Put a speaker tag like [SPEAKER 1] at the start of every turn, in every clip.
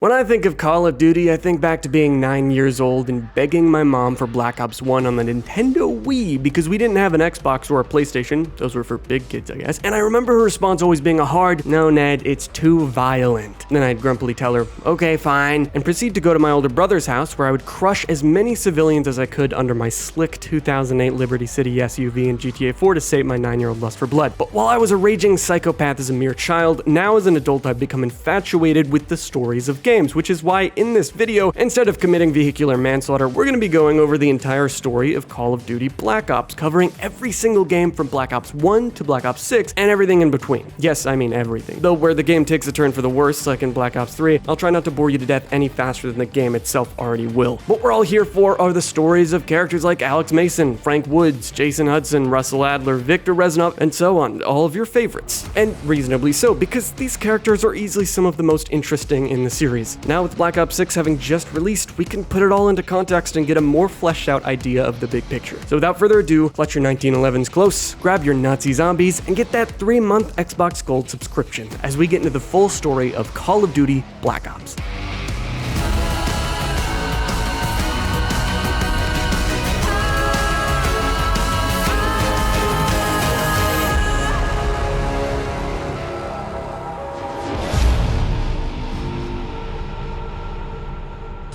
[SPEAKER 1] When I think of Call of Duty, I think back to being 9 years old and begging my mom for Black Ops 1 on the Nintendo Wii because we didn't have an Xbox or a PlayStation. Those were for big kids, I guess. And I remember her response always being a hard, "No, Ned, it's too violent." Then I'd grumpily tell her, "Okay, fine," and proceed to go to my older brother's house where I would crush as many civilians as I could under my slick 2008 Liberty City SUV in GTA 4 to sate my 9-year-old lust for blood. But while I was a raging psychopath as a mere child, now as an adult I've become infatuated with the stories of games, which is why in this video, instead of committing vehicular manslaughter, we're going to be going over the entire story of Call of Duty Black Ops, covering every single game from Black Ops 1 to Black Ops 6 and everything in between. Yes, I mean everything. Though where the game takes a turn for the worse, like in Black Ops 3, I'll try not to bore you to death any faster than the game itself already will. What we're all here for are the stories of characters like Alex Mason, Frank Woods, Jason Hudson, Russell Adler, Victor Reznov, and so on, all of your favorites. And reasonably so, because these characters are easily some of the most interesting in the series. Now with Black Ops 6 having just released, we can put it all into context and get a more fleshed out idea of the big picture. So without further ado, let your 1911s close, grab your Nazi zombies, and get that 3-month Xbox Gold subscription as we get into the full story of Call of Duty Black Ops.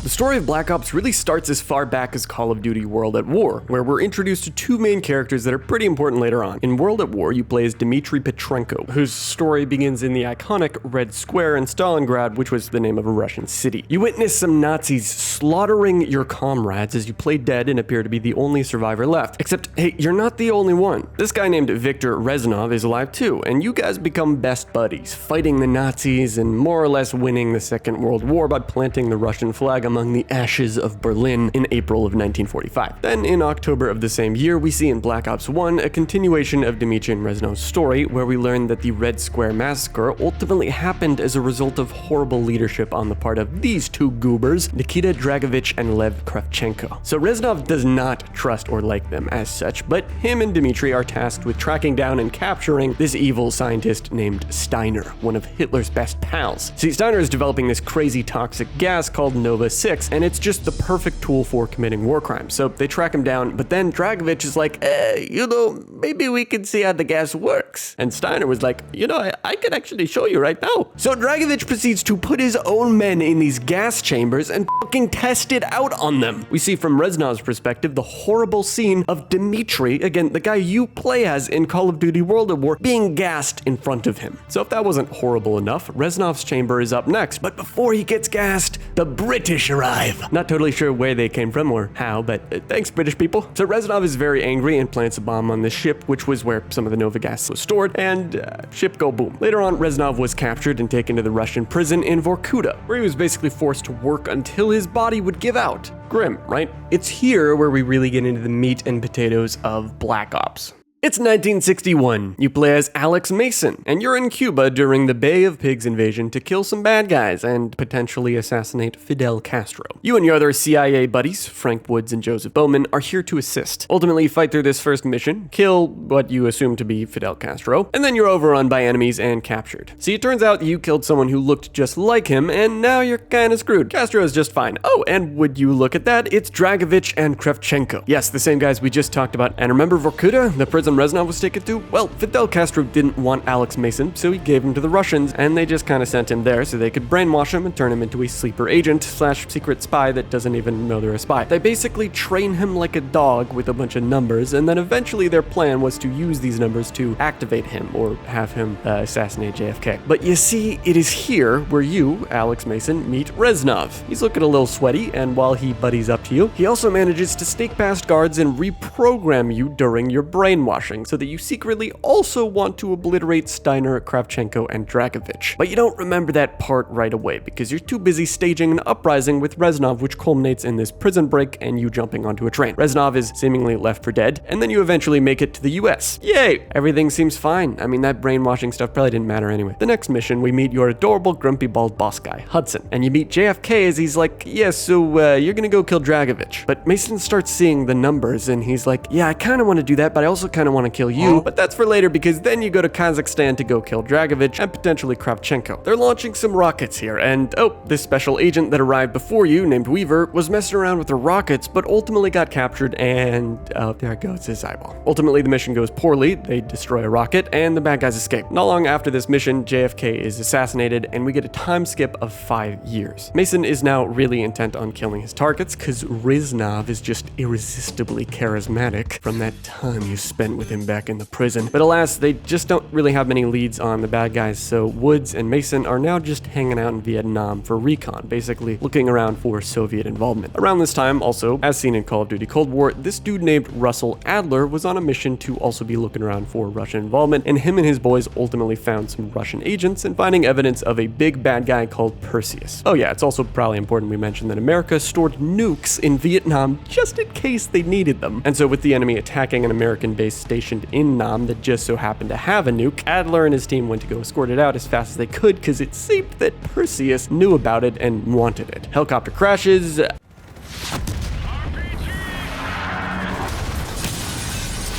[SPEAKER 1] The story of Black Ops really starts as far back as Call of Duty World at War, where we're introduced to two main characters that are pretty important later on. In World at War, you play as Dmitry Petrenko, whose story begins in the iconic Red Square in Stalingrad, which was the name of a Russian city. You witness some Nazis slaughtering your comrades as you play dead and appear to be the only survivor left. Except, hey, you're not the only one. This guy named Victor Reznov is alive too, and you guys become best buddies, fighting the Nazis and more or less winning the Second World War by planting the Russian flag among the ashes of Berlin in April of 1945. Then in October of the same year, we see in Black Ops 1 a continuation of Dmitry and Reznov's story, where we learn that the Red Square massacre ultimately happened as a result of horrible leadership on the part of these two goobers, Nikita Dragovich and Lev Kravchenko. So Reznov does not trust or like them as such, but him and Dmitry are tasked with tracking down and capturing this evil scientist named Steiner, one of Hitler's best pals. See, Steiner is developing this crazy toxic gas called Nova 6, and it's just the perfect tool for committing war crimes. So they track him down, but then Dragovich is like, maybe we can see how the gas works. And Steiner was like, I can actually show you right now. So Dragovich proceeds to put his own men in these gas chambers and fucking test it out on them. We see from Reznov's perspective the horrible scene of Dmitry, again, the guy you play as in Call of Duty World at War, being gassed in front of him. So if that wasn't horrible enough, Reznov's chamber is up next. But before he gets gassed, the British arrive. Not totally sure where they came from or how, but thanks, British people. So Reznov is very angry and plants a bomb on the ship, which was where some of the Nova gas was stored, and ship go boom. Later on, Reznov was captured and taken to the Russian prison in Vorkuta, where he was basically forced to work until his body would give out. Grim, right? It's here where we really get into the meat and potatoes of Black Ops. It's 1961. You play as Alex Mason, and you're in Cuba during the Bay of Pigs invasion to kill some bad guys and potentially assassinate Fidel Castro. You and your other CIA buddies, Frank Woods and Joseph Bowman, are here to assist. Ultimately, you fight through this first mission, kill what you assume to be Fidel Castro, and then you're overrun by enemies and captured. See, it turns out you killed someone who looked just like him, and now you're kinda screwed. Castro is just fine. Oh, and would you look at that, it's Dragovich and Kravchenko. Yes, the same guys we just talked about. And remember Vorkuta, the prison Reznov was taken to? Well, Fidel Castro didn't want Alex Mason, so he gave him to the Russians, and they just kind of sent him there so they could brainwash him and turn him into a sleeper agent / secret spy that doesn't even know they're a spy. They basically train him like a dog with a bunch of numbers, and then eventually their plan was to use these numbers to activate him or have him assassinate JFK. But you see, it is here where you, Alex Mason, meet Reznov. He's looking a little sweaty, and while he buddies up to you, he also manages to sneak past guards and reprogram you during your brainwashing so that you secretly also want to obliterate Steiner, Kravchenko, and Dragovich. But you don't remember that part right away because you're too busy staging an uprising with Reznov, which culminates in this prison break and you jumping onto a train. Reznov is seemingly left for dead, and then you eventually make it to the US. Yay! Everything seems fine. I mean, that brainwashing stuff probably didn't matter anyway. The next mission, we meet your adorable grumpy bald boss guy, Hudson, and you meet JFK as he's like, yeah, so you're gonna go kill Dragovich. But Mason starts seeing the numbers and he's like, yeah, I kinda wanna do that, but I also kinda kind of want to kill you, but that's for later because then you go to Kazakhstan to go kill Dragovich and potentially Kravchenko. They're launching some rockets here, and oh, this special agent that arrived before you, named Weaver, was messing around with the rockets, but ultimately got captured and, oh, there goes his eyeball. Ultimately, the mission goes poorly, they destroy a rocket, and the bad guys escape. Not long after this mission, JFK is assassinated, and we get a time skip of 5 years. Mason is now really intent on killing his targets, because Reznov is just irresistibly charismatic from that time you spent with him back in the prison. But alas, they just don't really have many leads on the bad guys, so Woods and Mason are now just hanging out in Vietnam for recon, basically looking around for Soviet involvement. Around this time, also, as seen in Call of Duty Cold War, this dude named Russell Adler was on a mission to also be looking around for Russian involvement, and him and his boys ultimately found some Russian agents and finding evidence of a big bad guy called Perseus. Oh yeah, it's also probably important we mention that America stored nukes in Vietnam just in case they needed them. And so with the enemy attacking an American base stationed in Nam that just so happened to have a nuke, Adler and his team went to go escort it out as fast as they could because it seemed that Perseus knew about it and wanted it. Helicopter crashes.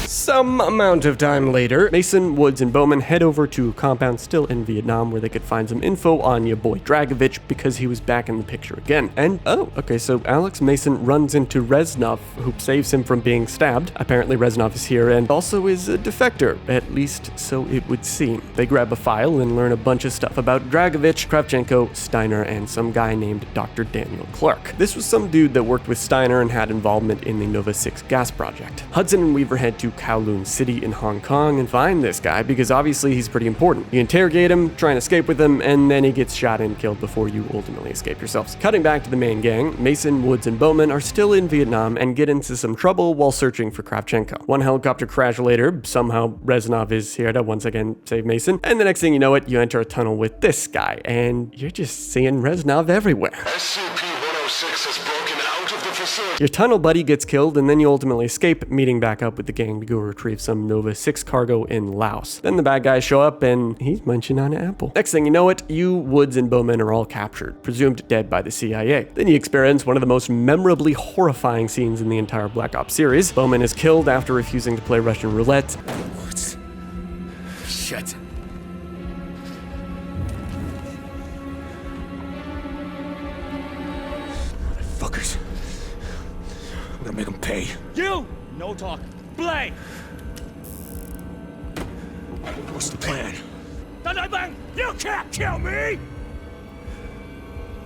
[SPEAKER 1] Some amount of time later, Mason, Woods, and Bowman head over to a compound still in Vietnam where they could find some info on your boy Dragovich because he was back in the picture again. And oh, okay, so Alex Mason runs into Reznov, who saves him from being stabbed. Apparently Reznov is here and also is a defector, at least so it would seem. They grab a file and learn a bunch of stuff about Dragovich, Kravchenko, Steiner, and some guy named Dr. Daniel Clark. This was some dude that worked with Steiner and had involvement in the Nova 6 gas project. Hudson and Weaver head to Kowloon City in Hong Kong and find this guy because obviously he's pretty important. You interrogate him, try and escape with him, and then he gets shot and killed before you ultimately escape yourselves. Cutting back to the main gang, Mason, Woods, and Bowman are still in Vietnam and get into some trouble while searching for Kravchenko. One helicopter crash later, somehow Reznov is here to once again save Mason, and the next thing you know it, you enter a tunnel with this guy, and you're just seeing Reznov everywhere.
[SPEAKER 2] SCP-106 has broken out of the facility.
[SPEAKER 1] Your tunnel buddy gets killed, and then you ultimately escape, meeting back up with the gang to go retrieve some Nova 6 cargo in Laos. Then the bad guys show up, and he's munching on an apple. Next thing you know it, you, Woods, and Bowman are all captured, presumed dead by the CIA. Then you experience one of the most memorably horrifying scenes in the entire Black Ops series. Bowman is killed after refusing to play Russian roulette.
[SPEAKER 2] Woods. Shit. Motherfuckers. I'm gonna make them pay.
[SPEAKER 3] You! No talk. Play!
[SPEAKER 2] What's the plan?
[SPEAKER 3] Bang! You can't kill me!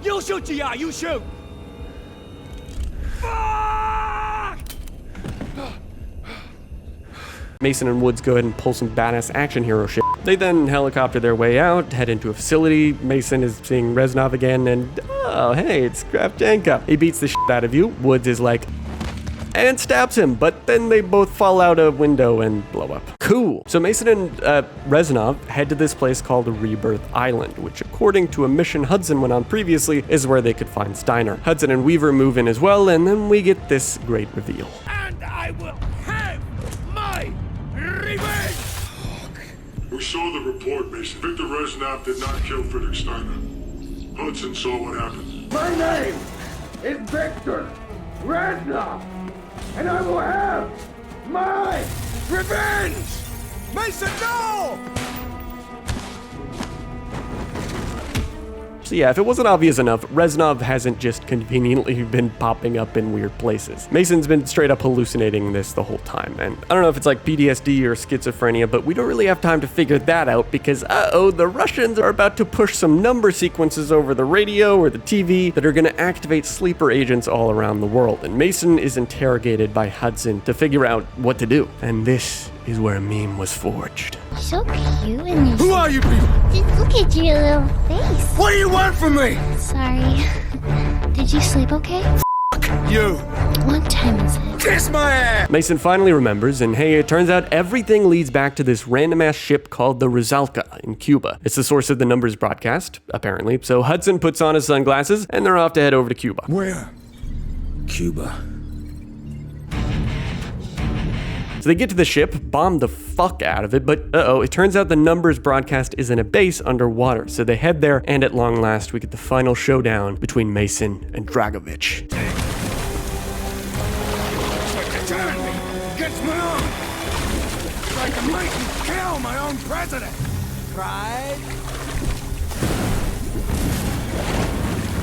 [SPEAKER 3] You shoot, GI, you shoot! Fuck!
[SPEAKER 1] Mason and Woods go ahead and pull some badass action hero shit. They then helicopter their way out, head into a facility. Mason is seeing Reznov again, and oh, hey, it's Kravchenko. He beats the shit out of you. Woods is like, and stabs him, but then they both fall out a window and blow up. Cool. So Mason and Reznov head to this place called Rebirth Island, which according to a mission Hudson went on previously, is where they could find Steiner. Hudson and Weaver move in as well, and then we get this great reveal.
[SPEAKER 3] And I will have my revenge!
[SPEAKER 4] We saw the report, Mason. Victor Reznov did not kill Friedrich Steiner. Hudson saw what happened.
[SPEAKER 5] My name is Victor Reznov, and I will have my
[SPEAKER 3] Revenge! Mason, no!
[SPEAKER 1] So yeah, if it wasn't obvious enough, Reznov hasn't just conveniently been popping up in weird places. Mason's been straight up hallucinating this the whole time, and I don't know if it's like PTSD or schizophrenia, but we don't really have time to figure that out because, uh-oh, the Russians are about to push some number sequences over the radio or the TV that are gonna activate sleeper agents all around the world, and Mason is interrogated by Hudson to figure out what to do. And this is where a meme was forged.
[SPEAKER 6] So cute in these.
[SPEAKER 2] Who are you people?
[SPEAKER 6] Just look at your little face.
[SPEAKER 2] What do you want from me?
[SPEAKER 6] Sorry. Did you sleep okay?
[SPEAKER 2] You.
[SPEAKER 6] What time is it?
[SPEAKER 2] Kiss my ass!
[SPEAKER 1] Mason finally remembers, and hey, it turns out everything leads back to this random-ass ship called the Rizalka in Cuba. It's the source of the numbers broadcast, apparently, so Hudson puts on his sunglasses, and they're off to head over to Cuba.
[SPEAKER 2] Where? Cuba.
[SPEAKER 1] So they get to the ship, bomb the fuck out of it, but uh-oh, it turns out the numbers broadcast is in a base underwater. So they head there, and at long last, we get the final showdown between Mason and Dragovich.
[SPEAKER 2] Turn me! Gets me on!
[SPEAKER 3] I can make and kill my own president. Pride?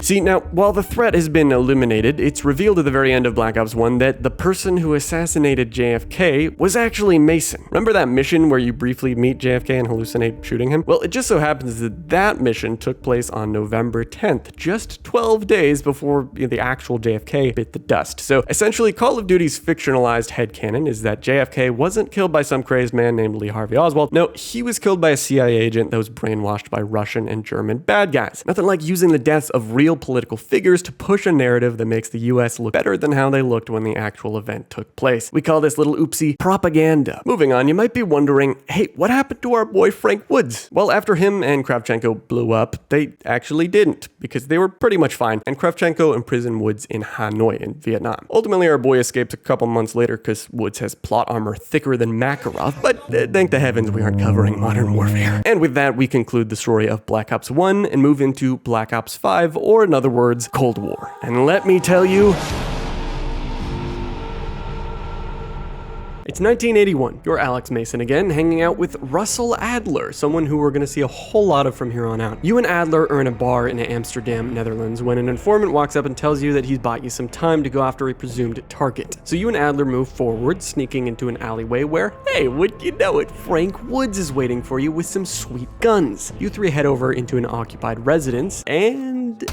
[SPEAKER 1] See, now, while the threat has been eliminated, it's revealed at the very end of Black Ops 1 that the person who assassinated JFK was actually Mason. Remember that mission where you briefly meet JFK and hallucinate shooting him? Well, it just so happens that that mission took place on November 10th, just 12 days before the actual JFK bit the dust. So essentially, Call of Duty's fictionalized headcanon is that JFK wasn't killed by some crazed man named Lee Harvey Oswald. No, he was killed by a CIA agent that was brainwashed by Russian and German bad guys. Nothing like using the deaths of real political figures to push a narrative that makes the US look better than how they looked when the actual event took place. We call this little oopsie propaganda. Moving on, you might be wondering, hey, what happened to our boy Frank Woods? Well, after him and Kravchenko blew up, they actually didn't, because they were pretty much fine, and Kravchenko imprisoned Woods in Hanoi in Vietnam. Ultimately, our boy escaped a couple months later because Woods has plot armor thicker than Makarov, but thank the heavens we aren't covering modern warfare. And with that, we conclude the story of Black Ops 1 and move into Black Ops 5, or in other words, Cold War. And let me tell you, it's 1981. You're Alex Mason again, hanging out with Russell Adler, someone who we're going to see a whole lot of from here on out. You and Adler are in a bar in Amsterdam, Netherlands, when an informant walks up and tells you that he's bought you some time to go after a presumed target. So you and Adler move forward, sneaking into an alleyway where, hey, would you know it, Frank Woods is waiting for you with some sweet guns. You three head over into an occupied residence, and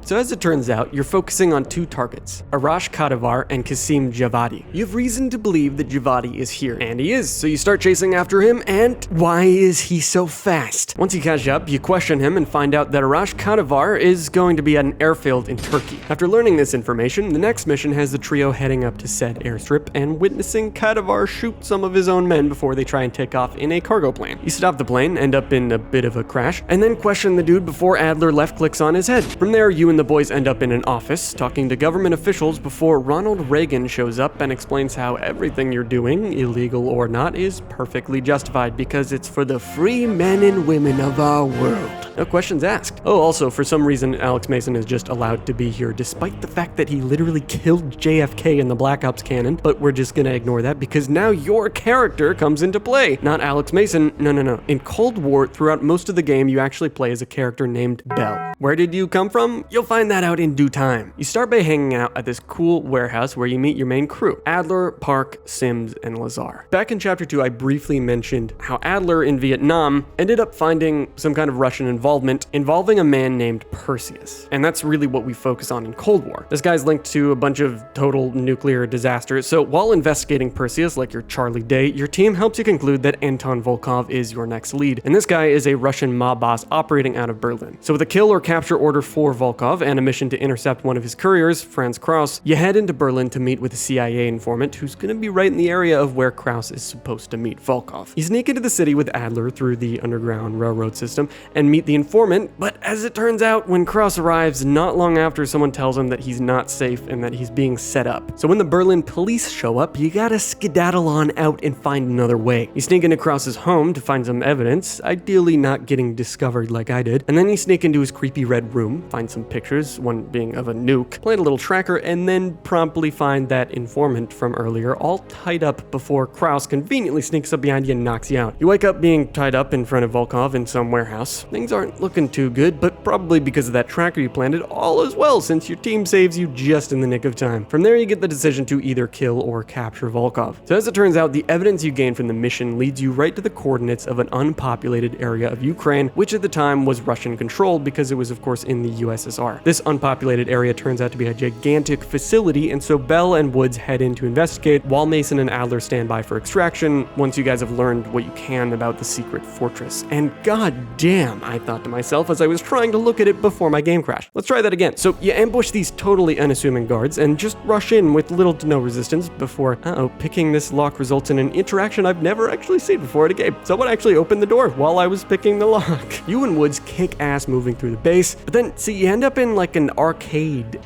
[SPEAKER 1] so as it turns out, you're focusing on two targets, Arash Kadivar and Qasim Javadi. You have reason to believe that Javadi is here, and he is, so you start chasing after him, and why is he so fast? Once you catch up, you question him and find out that Arash Kadivar is going to be at an airfield in Turkey. After learning this information, the next mission has the trio heading up to said airstrip and witnessing Kadivar shoot some of his own men before they try and take off in a cargo plane. You stop the plane, end up in a bit of a crash, and then question the dude before Adler left clicks on his head. From there, you and the boys end up in an office talking to government officials before Ronald Reagan shows up and explains how everything you're doing, illegal or not, is perfectly justified because it's for the free men and women of our world. No questions asked. Oh, also, for some reason, Alex Mason is just allowed to be here despite the fact that he literally killed JFK in the Black Ops canon, but we're just gonna ignore that because now your character comes into play, not Alex Mason. No. In Cold War, throughout most of the game, you actually play as a character named Bell. Where did you come from? You'll find that out in due time. You start by hanging out at this cool warehouse where you meet your main crew, Adler, Park, Sims, and Lazar. Back in chapter 2, I briefly mentioned how Adler in Vietnam ended up finding some kind of Russian involvement involving a man named Perseus. And that's really what we focus on in Cold War. This guy's linked to a bunch of total nuclear disasters, so while investigating Perseus like your Charlie Day, your team helps you conclude that Anton Volkov is your next lead, and this guy is a Russian mob boss operating out of Berlin. So with a kill or capture order for Volkov and a mission to intercept one of his couriers, Franz Kraus, you head into Berlin to meet with a CIA informant who's gonna be right in the area of where Kraus is supposed to meet Volkov. You sneak into the city with Adler through the underground railroad system and meet the informant, but as it turns out, when Kraus arrives, not long after, someone tells him that he's not safe and that he's being set up. So when the Berlin police show up, you gotta skedaddle on out and find another way. You sneak into Kraus's home to find some evidence, ideally not getting discovered like I did, and then you sneak into his creepy red room, find some pictures, one being of a nuke, plant a little tracker, and then promptly find that informant from earlier all tied up before Kraus conveniently sneaks up behind you and knocks you out. You wake up being tied up in front of Volkov in some warehouse. Things aren't looking too good, but probably because of that tracker you planted, all is well since your team saves you just in the nick of time. From there, you get the decision to either kill or capture Volkov. So as it turns out, the evidence you gain from the mission leads you right to the coordinates of an unpopulated area of Ukraine, which at the time was Russian controlled because it was of course in the USSR. This unpopulated area turns out to be a gigantic facility, and so Bell and Woods head in to investigate while Mason and Adler stand by for extraction once you guys have learned what you can about the secret fortress. And god damn, I thought to myself as I was trying to look at it before my game crashed. Let's try that again. So you ambush these totally unassuming guards and just rush in with little to no resistance before, picking this lock results in an interaction I've never actually seen before at a game. Someone actually opened the door while I was picking the lock. You and Woods kick ass moving through the base, but then see, you end up in like an arcade.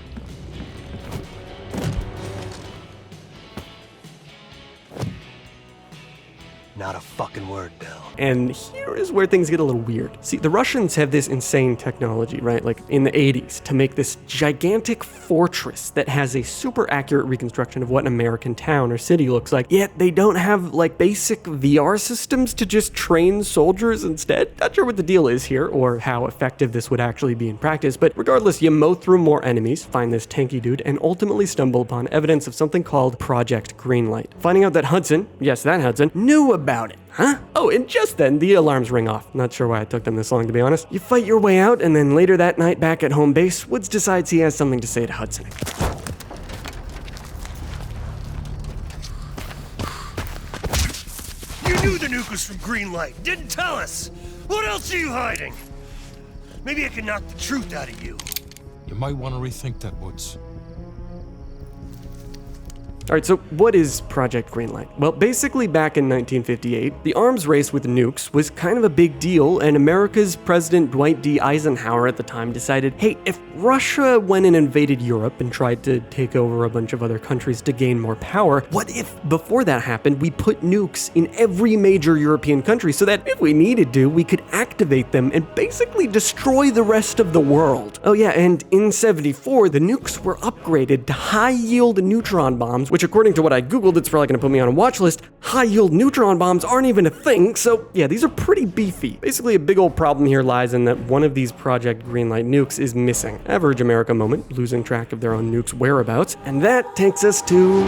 [SPEAKER 7] Not a fucking word, Bill.
[SPEAKER 1] And here is where things get a little weird. See, the Russians have this insane technology, right? Like in the 80s, to make this gigantic fortress that has a super accurate reconstruction of what an American town or city looks like, yet they don't have like basic VR systems to just train soldiers instead. Not sure what the deal is here or how effective this would actually be in practice, but regardless, you mow through more enemies, find this tanky dude, and ultimately stumble upon evidence of something called Project Greenlight. Finding out that Hudson, yes, that Hudson, knew about it. Huh? Oh, and just then, the alarms ring off. Not sure why it took them this long, to be honest. You fight your way out, and then later that night, back at home base, Woods decides he has something to say to Hudson.
[SPEAKER 3] You knew the nuke was from Greenlight. Didn't tell us. What else are you hiding? Maybe I can knock the truth out of you.
[SPEAKER 2] You might want to rethink that, Woods.
[SPEAKER 1] Alright, so what is Project Greenlight? Well, basically back in 1958, the arms race with nukes was kind of a big deal, and America's President Dwight D. Eisenhower at the time decided, hey, if Russia went and invaded Europe and tried to take over a bunch of other countries to gain more power, what if, before that happened, we put nukes in every major European country so that if we needed to, we could activate them and basically destroy the rest of the world? Oh yeah, and in 74, the nukes were upgraded to high-yield neutron bombs, which according to what I googled, it's probably going to put me on a watch list. High-yield neutron bombs aren't even a thing, so yeah, these are pretty beefy. Basically, a big old problem here lies in that one of these Project Greenlight nukes is missing. Average America moment, losing track of their own nuke's whereabouts, and that takes us to...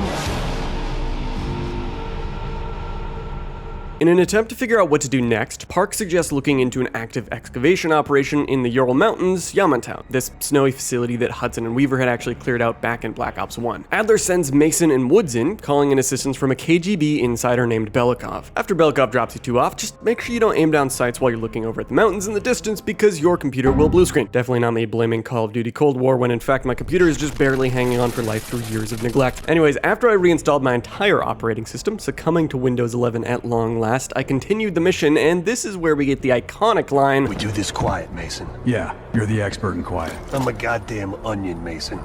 [SPEAKER 1] In an attempt to figure out what to do next, Park suggests looking into an active excavation operation in the Ural Mountains, Yamantau, this snowy facility that Hudson and Weaver had actually cleared out back in Black Ops 1. Adler sends Mason and Woods in, calling in assistance from a KGB insider named Belikov. After Belikov drops you two off, just make sure you don't aim down sights while you're looking over at the mountains in the distance because your computer will blue screen. Definitely not me blaming Call of Duty Cold War when in fact my computer is just barely hanging on for life through years of neglect. Anyways, after I reinstalled my entire operating system, succumbing to Windows 11 at long last, I continued the mission, and this is where we get the iconic line,
[SPEAKER 7] We do this quiet, Mason.
[SPEAKER 8] Yeah, you're the expert in quiet.
[SPEAKER 7] I'm a goddamn onion, Mason.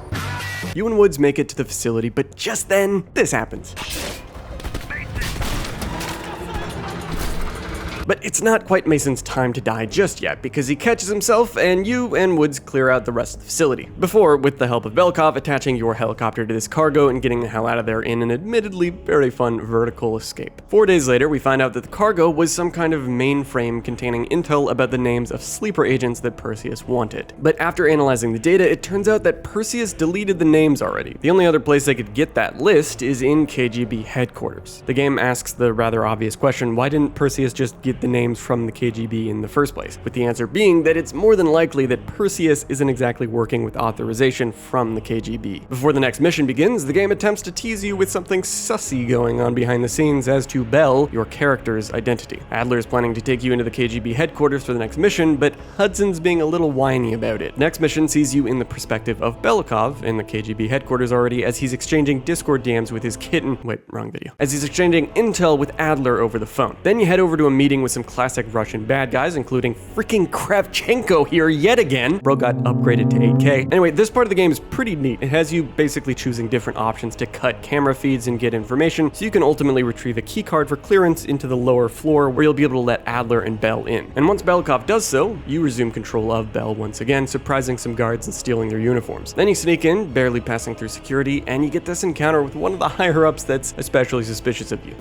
[SPEAKER 1] You and Woods make it to the facility, but just then, this happens. But it's not quite Mason's time to die just yet, because he catches himself, and you and Woods clear out the rest of the facility. Before, with the help of Belikov, attaching your helicopter to this cargo and getting the hell out of there in an admittedly very fun vertical escape. 4 days later, we find out that the cargo was some kind of mainframe containing intel about the names of sleeper agents that Perseus wanted. But after analyzing the data, it turns out that Perseus deleted the names already. The only other place they could get that list is in KGB headquarters. The game asks the rather obvious question, why didn't Perseus just get the names from the KGB in the first place, with the answer being that it's more than likely that Perseus isn't exactly working with authorization from the KGB. Before the next mission begins, the game attempts to tease you with something sussy going on behind the scenes as to Bell, your character's identity. Adler is planning to take you into the KGB headquarters for the next mission, but Hudson's being a little whiny about it. Next mission sees you in the perspective of Belikov in the KGB headquarters already as he's exchanging Discord DMs with his kitten, wait, wrong video, as he's exchanging intel with Adler over the phone. Then you head over to a meeting with some classic Russian bad guys, including freaking Kravchenko here yet again. Bro got upgraded to 8K. Anyway, this part of the game is pretty neat. It has you basically choosing different options to cut camera feeds and get information, so you can ultimately retrieve a keycard for clearance into the lower floor where you'll be able to let Adler and Bell in. And once Belikov does so, you resume control of Bell once again, surprising some guards and stealing their uniforms. Then you sneak in, barely passing through security, and you get this encounter with one of the higher-ups that's especially suspicious of you.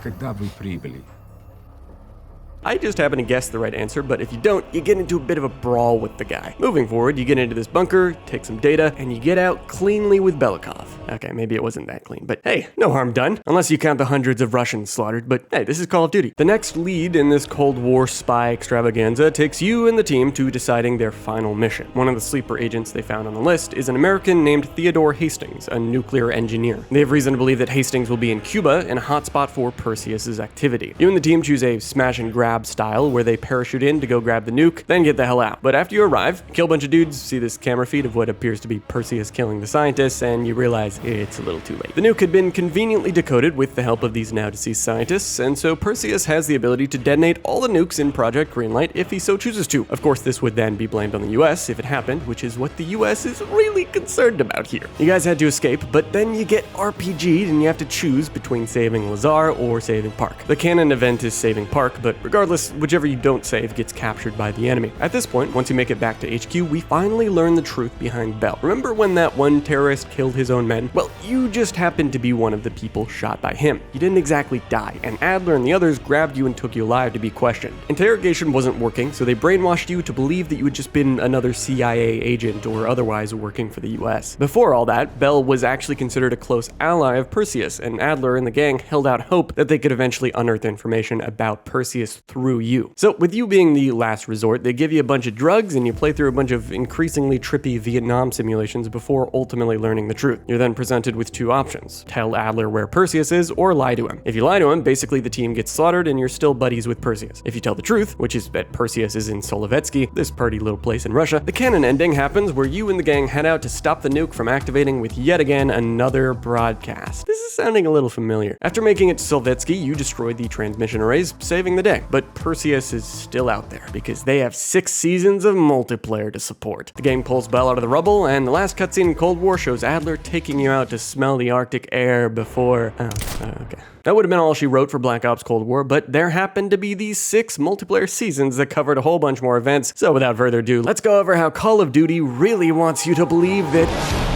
[SPEAKER 8] Когда вы прибыли?
[SPEAKER 1] I just happen to guess the right answer, but if you don't, you get into a bit of a brawl with the guy. Moving forward, you get into this bunker, take some data, and you get out cleanly with Belikov. Okay, maybe it wasn't that clean, but hey, no harm done. Unless you count the hundreds of Russians slaughtered, but hey, this is Call of Duty. The next lead in this Cold War spy extravaganza takes you and the team to deciding their final mission. One of the sleeper agents they found on the list is an American named Theodore Hastings, a nuclear engineer. They have reason to believe that Hastings will be in Cuba, in a hotspot for Perseus's activity. You and the team choose a smash and grab grab style, where they parachute in to go grab the nuke, then get the hell out. But after you arrive, kill a bunch of dudes, see this camera feed of what appears to be Perseus killing the scientists, and you realize it's a little too late. The nuke had been conveniently decoded with the help of these now-deceased scientists, and so Perseus has the ability to detonate all the nukes in Project Greenlight if he so chooses to. Of course, this would then be blamed on the US if it happened, which is what the US is really concerned about here. You guys had to escape, but then you get RPG'd and you have to choose between saving Lazar or saving Park. The canon event is saving Park, but regardless, whichever you don't save gets captured by the enemy. At this point, once you make it back to HQ, we finally learn the truth behind Bell. Remember when that one terrorist killed his own men? Well, you just happened to be one of the people shot by him. You didn't exactly die, and Adler and the others grabbed you and took you alive to be questioned. Interrogation wasn't working, so they brainwashed you to believe that you had just been another CIA agent or otherwise working for the US. Before all that, Bell was actually considered a close ally of Perseus, and Adler and the gang held out hope that they could eventually unearth information about Perseus through you. So with you being the last resort, they give you a bunch of drugs and you play through a bunch of increasingly trippy Vietnam simulations before ultimately learning the truth. You're then presented with two options: tell Adler where Perseus is or lie to him. If you lie to him, basically the team gets slaughtered and you're still buddies with Perseus. If you tell the truth, which is that Perseus is in Solovetsky, this party little place in Russia, the canon ending happens where you and the gang head out to stop the nuke from activating with yet again another broadcast. This is sounding a little familiar. After making it to Solovetsky, you destroyed the transmission arrays, saving the day. But Perseus is still out there because they have 6 seasons of multiplayer to support. The gang pulls Bell out of the rubble, and the last cutscene in Cold War shows Adler taking you out to smell the Arctic air before... okay. That would have been all she wrote for Black Ops Cold War, but there happened to be these 6 multiplayer seasons that covered a whole bunch more events. So without further ado, let's go over how Call of Duty really wants you to believe that...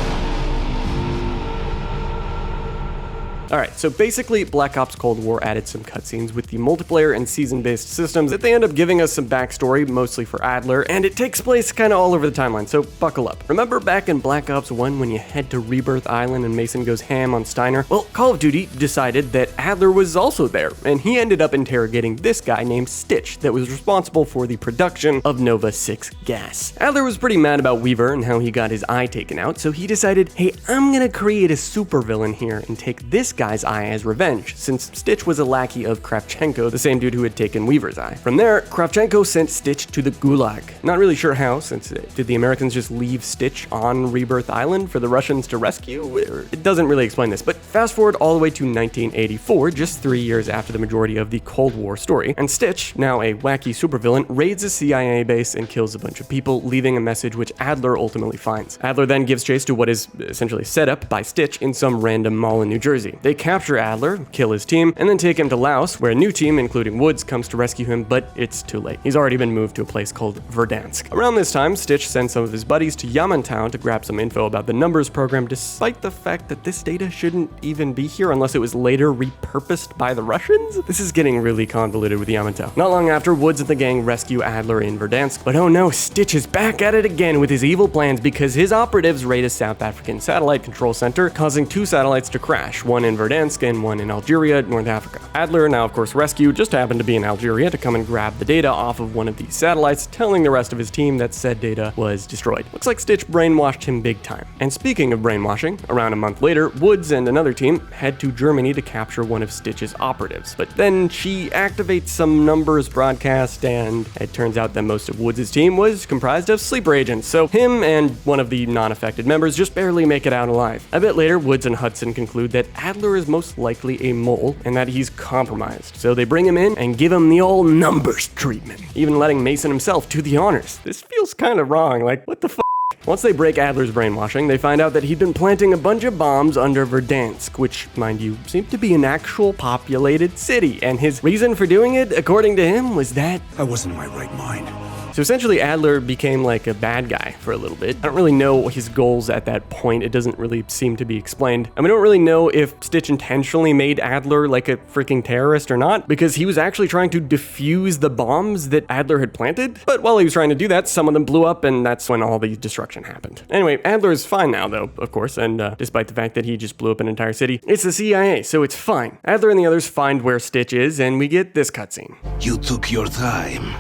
[SPEAKER 1] Alright, so basically Black Ops Cold War added some cutscenes with the multiplayer and season-based systems that they end up giving us some backstory, mostly for Adler, and it takes place kinda all over the timeline, so buckle up. Remember back in Black Ops 1 when you head to Rebirth Island and Mason goes ham on Steiner? Well, Call of Duty decided that Adler was also there, and he ended up interrogating this guy named Stitch that was responsible for the production of Nova 6 gas. Adler was pretty mad about Weaver and how he got his eye taken out, so he decided, hey, I'm gonna create a supervillain here and take this guy's eye as revenge, since Stitch was a lackey of Kravchenko, the same dude who had taken Weaver's eye. From there, Kravchenko sent Stitch to the Gulag. Not really sure how, since did the Americans just leave Stitch on Rebirth Island for the Russians to rescue? It doesn't really explain this, but fast forward all the way to 1984, just 3 years after the majority of the Cold War story, and Stitch, now a wacky supervillain, raids a CIA base and kills a bunch of people, leaving a message which Adler ultimately finds. Adler then gives chase to what is essentially set up by Stitch in some random mall in New Jersey. They capture Adler, kill his team, and then take him to Laos, where a new team, including Woods, comes to rescue him, but it's too late. He's already been moved to a place called Verdansk. Around this time, Stitch sends some of his buddies to Yamantau to grab some info about the numbers program, despite the fact that this data shouldn't even be here unless it was later repurposed by the Russians? This is getting really convoluted with Yamantau. Not long after, Woods and the gang rescue Adler in Verdansk, but oh no, Stitch is back at it again with his evil plans because his operatives raid a South African satellite control center, causing 2 satellites to crash, one in Verdansk and one in Algeria, North Africa. Adler, now of course rescued, just happened to be in Algeria to come and grab the data off of one of these satellites, telling the rest of his team that said data was destroyed. Looks like Stitch brainwashed him big time. And speaking of brainwashing, around a month later, Woods and another team head to Germany to capture one of Stitch's operatives. But then she activates some numbers broadcast, and it turns out that most of Woods' team was comprised of sleeper agents, so him and one of the non-affected members just barely make it out alive. A bit later, Woods and Hudson conclude that Adler is most likely a mole and that he's compromised, so they bring him in and give him the old numbers treatment, even letting Mason himself do the honors. This feels kind of wrong, like what the f***? Once they break Adler's brainwashing, they find out that he'd been planting a bunch of bombs under Verdansk, which, mind you, seemed to be an actual populated city, and his reason for doing it, according to him, was that
[SPEAKER 8] I wasn't in my right mind.
[SPEAKER 1] So essentially, Adler became like a bad guy for a little bit. I don't really know his goals at that point. It doesn't really seem to be explained. And we don't really know if Stitch intentionally made Adler like a freaking terrorist or not, because he was actually trying to defuse the bombs that Adler had planted. But while he was trying to do that, some of them blew up, and that's when all the destruction happened. Anyway, Adler is fine now, though, of course, and despite the fact that he just blew up an entire city, it's the CIA, so it's fine. Adler and the others find where Stitch is, and we get this cutscene.
[SPEAKER 2] You took your time.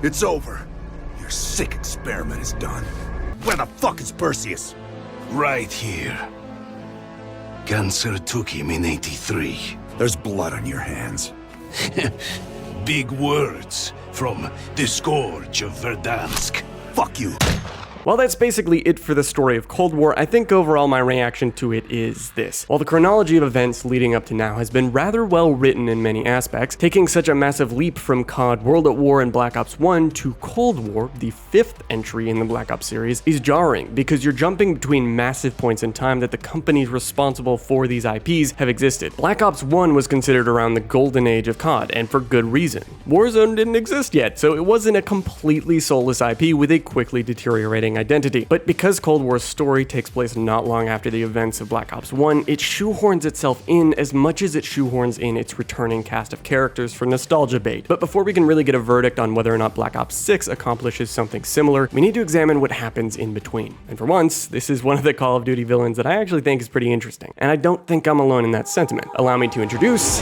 [SPEAKER 8] It's over. Your sick experiment is done. Where the fuck is Perseus?
[SPEAKER 2] Right here. Cancer took him in '83.
[SPEAKER 8] There's blood on your hands. big words from the Scourge of Verdansk. Fuck you.
[SPEAKER 1] While that's basically it for the story of Cold War, I think overall my reaction to it is this. While the chronology of events leading up to now has been rather well written in many aspects, taking such a massive leap from COD World at War and Black Ops 1 to Cold War, the 5th entry in the Black Ops series, is jarring because you're jumping between massive points in time that the companies responsible for these IPs have existed. Black Ops 1 was considered around the golden age of COD, and for good reason. Warzone didn't exist yet, so it wasn't a completely soulless IP with a quickly deteriorating identity. But because Cold War's story takes place not long after the events of Black Ops 1, it shoehorns itself in as much as it shoehorns in its returning cast of characters for nostalgia bait. But before we can really get a verdict on whether or not Black Ops 6 accomplishes something similar, we need to examine what happens in between. And for once, this is one of the Call of Duty villains that I actually think is pretty interesting. And I don't think I'm alone in that sentiment. Allow me to introduce...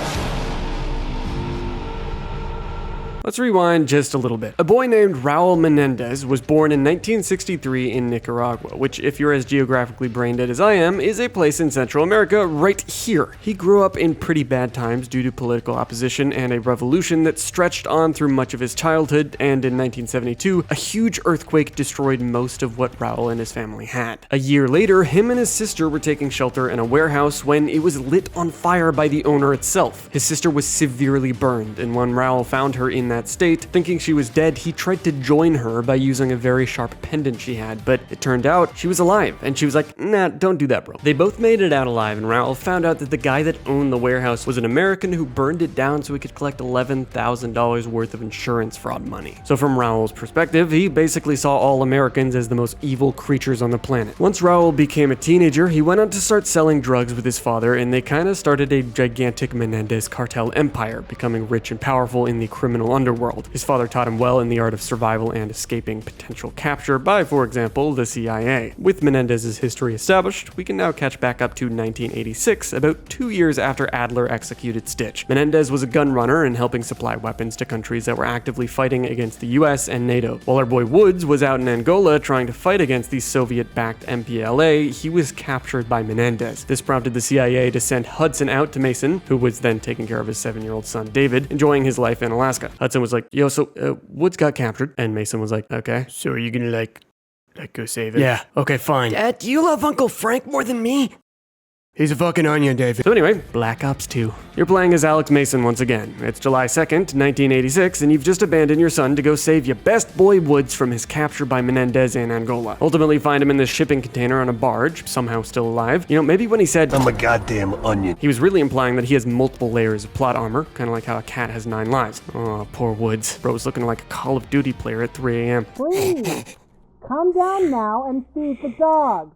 [SPEAKER 1] Let's rewind just a little bit. A boy named Raul Menendez was born in 1963 in Nicaragua, which, if you're as geographically brain dead as I am, is a place in Central America right here. He grew up in pretty bad times due to political opposition and a revolution that stretched on through much of his childhood, and in 1972, a huge earthquake destroyed most of what Raul and his family had. A year later, him and his sister were taking shelter in a warehouse when it was lit on fire by the owner itself. His sister was severely burned, and when Raul found her in that state, thinking she was dead, he tried to join her by using a very sharp pendant she had, but it turned out she was alive, and she was like, nah, don't do that, bro. They both made it out alive, and Raul found out that the guy that owned the warehouse was an American who burned it down so he could collect $11,000 worth of insurance fraud money. So from Raul's perspective, he basically saw all Americans as the most evil creatures on the planet. Once Raul became a teenager, he went on to start selling drugs with his father, and they kind of started a gigantic Menendez cartel empire, becoming rich and powerful in the criminal underworld. His father taught him well in the art of survival and escaping potential capture by, for example, the CIA. With Menendez's history established, we can now catch back up to 1986, about 2 years after ADLER executed Stitch. Menendez was a gun runner and helping supply weapons to countries that were actively fighting against the US and NATO. While our boy Woods was out in Angola trying to fight against the Soviet-backed MPLA, he was captured by Menendez. This prompted the CIA to send Hudson out to Mason, who was then taking care of his 7-year-old son David, enjoying his life in Alaska. Hudson was like, yo, so Woods got captured, and Mason was like, okay, so are you gonna like go save him? Yeah, okay, fine. Dad, do you love Uncle Frank more than me? He's a fucking onion, David. So anyway, Black Ops 2. You're playing as Alex Mason once again. It's July 2nd, 1986, and you've just abandoned your son to go save your best boy Woods from his capture by Menendez in Angola. Ultimately find him in this shipping container on a barge, somehow still alive. You know, maybe when he said,
[SPEAKER 7] I'm a goddamn onion,
[SPEAKER 1] he was really implying that he has multiple layers of plot armor, kind of like how a cat has 9 lives. Oh, poor Woods. Bro's looking like a Call of Duty player at 3 a.m.
[SPEAKER 9] Please, come down now and feed the dog.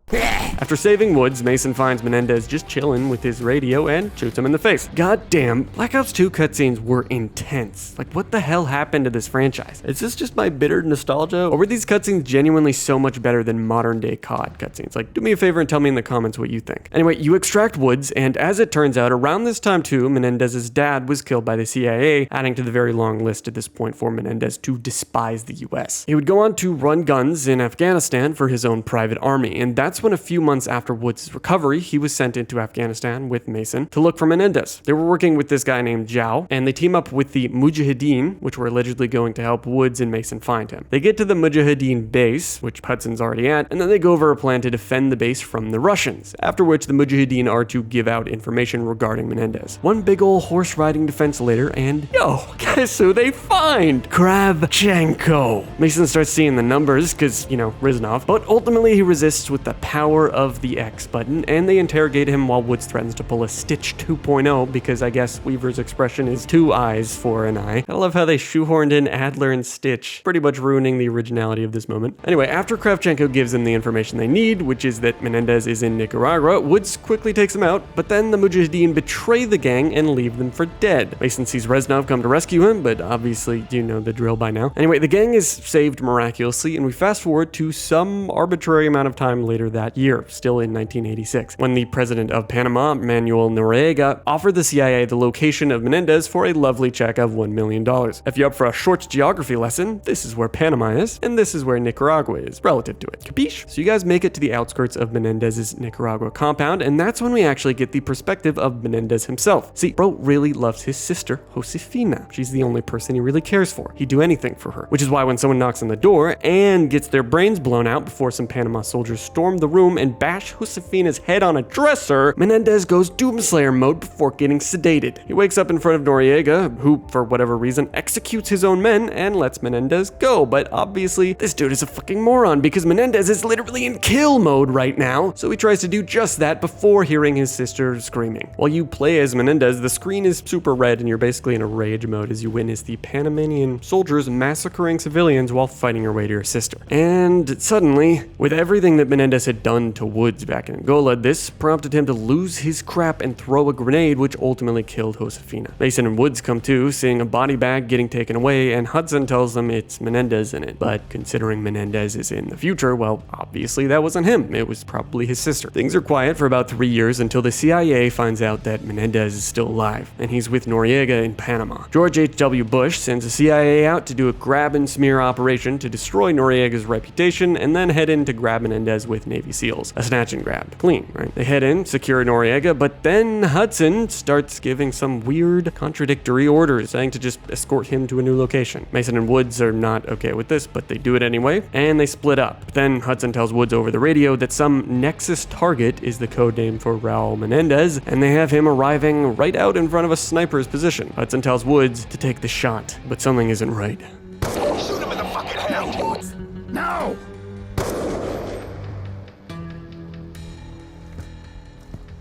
[SPEAKER 1] After saving Woods, Mason finds Menendez just chilling with his radio and shoots him in the face. God damn, Black Ops 2 cutscenes were intense. Like, what the hell happened to this franchise? Is this just my bitter nostalgia? Or were these cutscenes genuinely so much better than modern day COD cutscenes? Like, do me a favor and tell me in the comments what you think. Anyway, you extract Woods, and as it turns out, around this time too, Menendez's dad was killed by the CIA, adding to the very long list at this point for Menendez to despise the US. He would go on to run guns in Afghanistan for his own private army, and that's when a few months after Woods' recovery, he was sent into Afghanistan with Mason to look for Menendez. They were working with this guy named Zhao, and they team up with the Mujahideen, which were allegedly going to help Woods and Mason find him. They get to the Mujahideen base, which Hudson's already at, and then they go over a plan to defend the base from the Russians, after which the Mujahideen are to give out information regarding Menendez. One big ol' horse riding defense later, and yo, guess who they find? Kravchenko. Mason starts seeing the numbers, because, you know, Riznov, but ultimately he resists with the power of the X button, and they interrogate him while Woods threatens to pull a Stitch 2.0 because I guess Weaver's expression is 2 eyes for an eye. I love how they shoehorned in Adler and Stitch, pretty much ruining the originality of this moment. Anyway, after Kravchenko gives them the information they need, which is that Menendez is in Nicaragua, Woods quickly takes him out, but then the Mujahideen betray the gang and leave them for dead. Mason sees Reznov come to rescue him, but obviously you know the drill by now. Anyway, the gang is saved miraculously, and we fast forward forward to some arbitrary amount of time later that year, still in 1986, when the president of Panama, Manuel Noriega, offered the CIA the location of Menendez for a lovely check of $1 million. If you're up for a short geography lesson, this is where Panama is, and this is where Nicaragua is, relative to it. Capiche? So you guys make it to the outskirts of Menendez's Nicaragua compound, and that's when we actually get the perspective of Menendez himself. See, bro really loves his sister, Josefina. She's the only person he really cares for. He'd do anything for her, which is why when someone knocks on the door and gets their brains blown out before some Panama soldiers storm the room and bash Josefina's head on a dresser, Menendez goes Doomslayer mode before getting sedated. He wakes up in front of Noriega, who, for whatever reason, executes his own men and lets Menendez go. But obviously, this dude is a fucking moron because Menendez is literally in kill mode right now, so he tries to do just that before hearing his sister screaming. While you play as Menendez, the screen is super red and you're basically in a rage mode as you witness the Panamanian soldiers massacring civilians while fighting your way to your sister. And suddenly, with everything that Menendez had done to Woods back in Angola, this prompted him to lose his crap and throw a grenade, which ultimately killed Josefina. Mason and Woods come to, seeing a body bag getting taken away, and Hudson tells them it's Menendez in it. But considering Menendez is in the future, well, obviously that wasn't him. It was probably his sister. Things are quiet for about 3 years until the CIA finds out that Menendez is still alive, and he's with Noriega in Panama. George H.W. Bush sends the CIA out to do a grab and smear operation to destroy Noriega's reputation, and then head in to grab Menendez with Navy SEALs. A snatch and grab. Clean, right? They head in, secure Noriega, but then Hudson starts giving some weird, contradictory orders, saying to just escort him to a new location. Mason and Woods are not okay with this, but they do it anyway, and they split up. But then Hudson tells Woods over the radio that some Nexus target is the code name for Raul Menendez, and they have him arriving right out in front of a sniper's position. Hudson tells Woods to take the shot, but something isn't right.
[SPEAKER 8] Shoot him in the fucking head, Woods! No!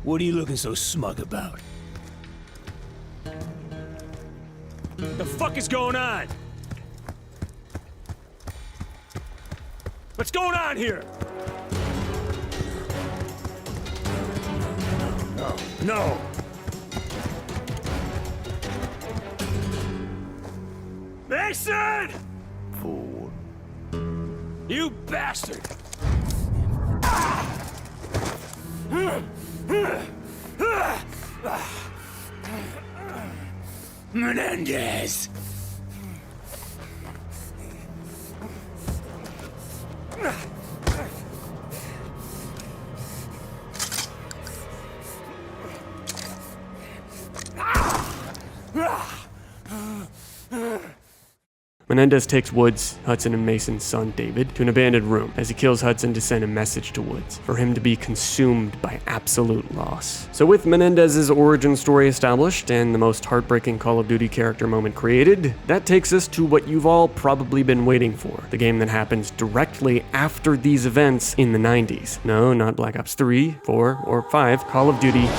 [SPEAKER 2] What are you looking so smug about? The fuck is going on? What's going on here? No. Mason!
[SPEAKER 8] Fool.
[SPEAKER 2] You bastard! Menendez!
[SPEAKER 1] Menendez takes Woods, Hudson, and Mason's son, David, to an abandoned room as he kills Hudson to send a message to Woods for him to be consumed by absolute loss. So with Menendez's origin story established and the most heartbreaking Call of Duty character moment created, that takes us to what you've all probably been waiting for, the game that happens directly after these events in the 90s. No, not Black Ops 3, 4, or 5, Call of Duty.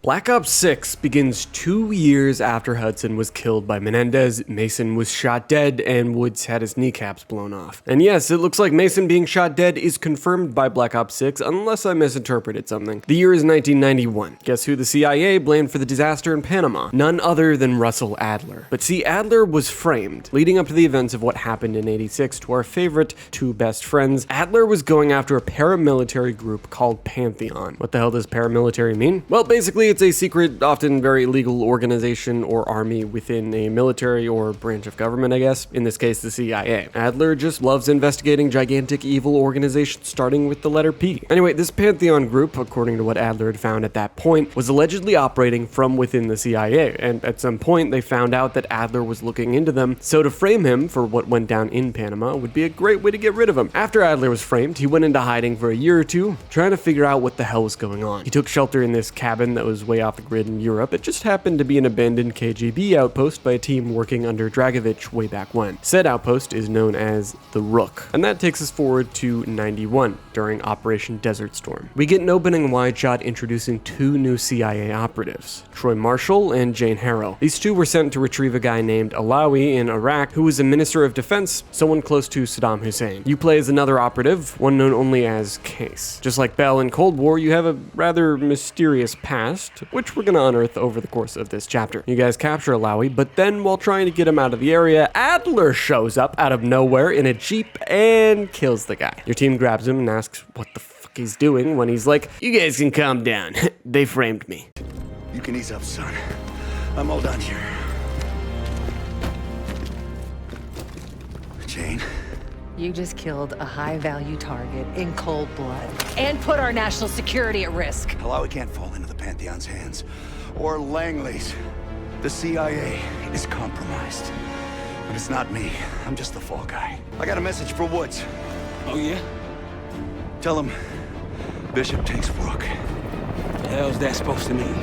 [SPEAKER 1] Black Ops 6 begins 2 years after Hudson was killed by Menendez, Mason was shot dead, and Woods had his kneecaps blown off. And yes, it looks like Mason being shot dead is confirmed by Black Ops 6, unless I misinterpreted something. The year is 1991. Guess who the CIA blamed for the disaster in Panama? None other than Russell Adler. But see, Adler was framed. Leading up to the events of what happened in '86 to our favorite two best friends, Adler was going after a paramilitary group called Pantheon. What the hell does paramilitary mean? Well, basically, it's a secret, often very illegal organization or army within a military or branch of government, I guess. In this case, the CIA. Adler just loves investigating gigantic evil organizations starting with the letter P. Anyway, this Pantheon group, according to what Adler had found at that point, was allegedly operating from within the CIA, and at some point they found out that Adler was looking into them, so to frame him for what went down in Panama would be a great way to get rid of him. After Adler was framed, he went into hiding for a year or two, trying to figure out what the hell was going on. He took shelter in this cabin that was way off the grid in Europe. It just happened to be an abandoned KGB outpost by a team working under Dragovich way back when. Said outpost is known as the Rook. And that takes us forward to 91, during Operation Desert Storm. We get an opening wide shot introducing two new CIA operatives, Troy Marshall and Jane Harrow. These two were sent to retrieve a guy named Alawi in Iraq, who was a minister of defense, someone close to Saddam Hussein. You play as another operative, one known only as Case. Just like Bell in Cold War, you have a rather mysterious past, first, which we're gonna unearth over the course of this chapter. You guys capture Alawi, but then while trying to get him out of the area, ADLER shows up out of nowhere in a jeep and kills the guy. Your team grabs him and asks what the fuck he's doing when he's like, "You guys can calm down. They framed me."
[SPEAKER 8] You can ease up, son. I'm all done here. Jane?
[SPEAKER 10] You just killed a high-value target in cold blood and put our national security at risk.
[SPEAKER 8] Alawi can't fall into the Pantheon's hands. Or Langley's. The CIA is compromised. But it's not me. I'm just the fall guy. I got a message for Woods.
[SPEAKER 2] Oh, yeah?
[SPEAKER 8] Tell him Bishop takes Rook.
[SPEAKER 2] The hell's that supposed to mean?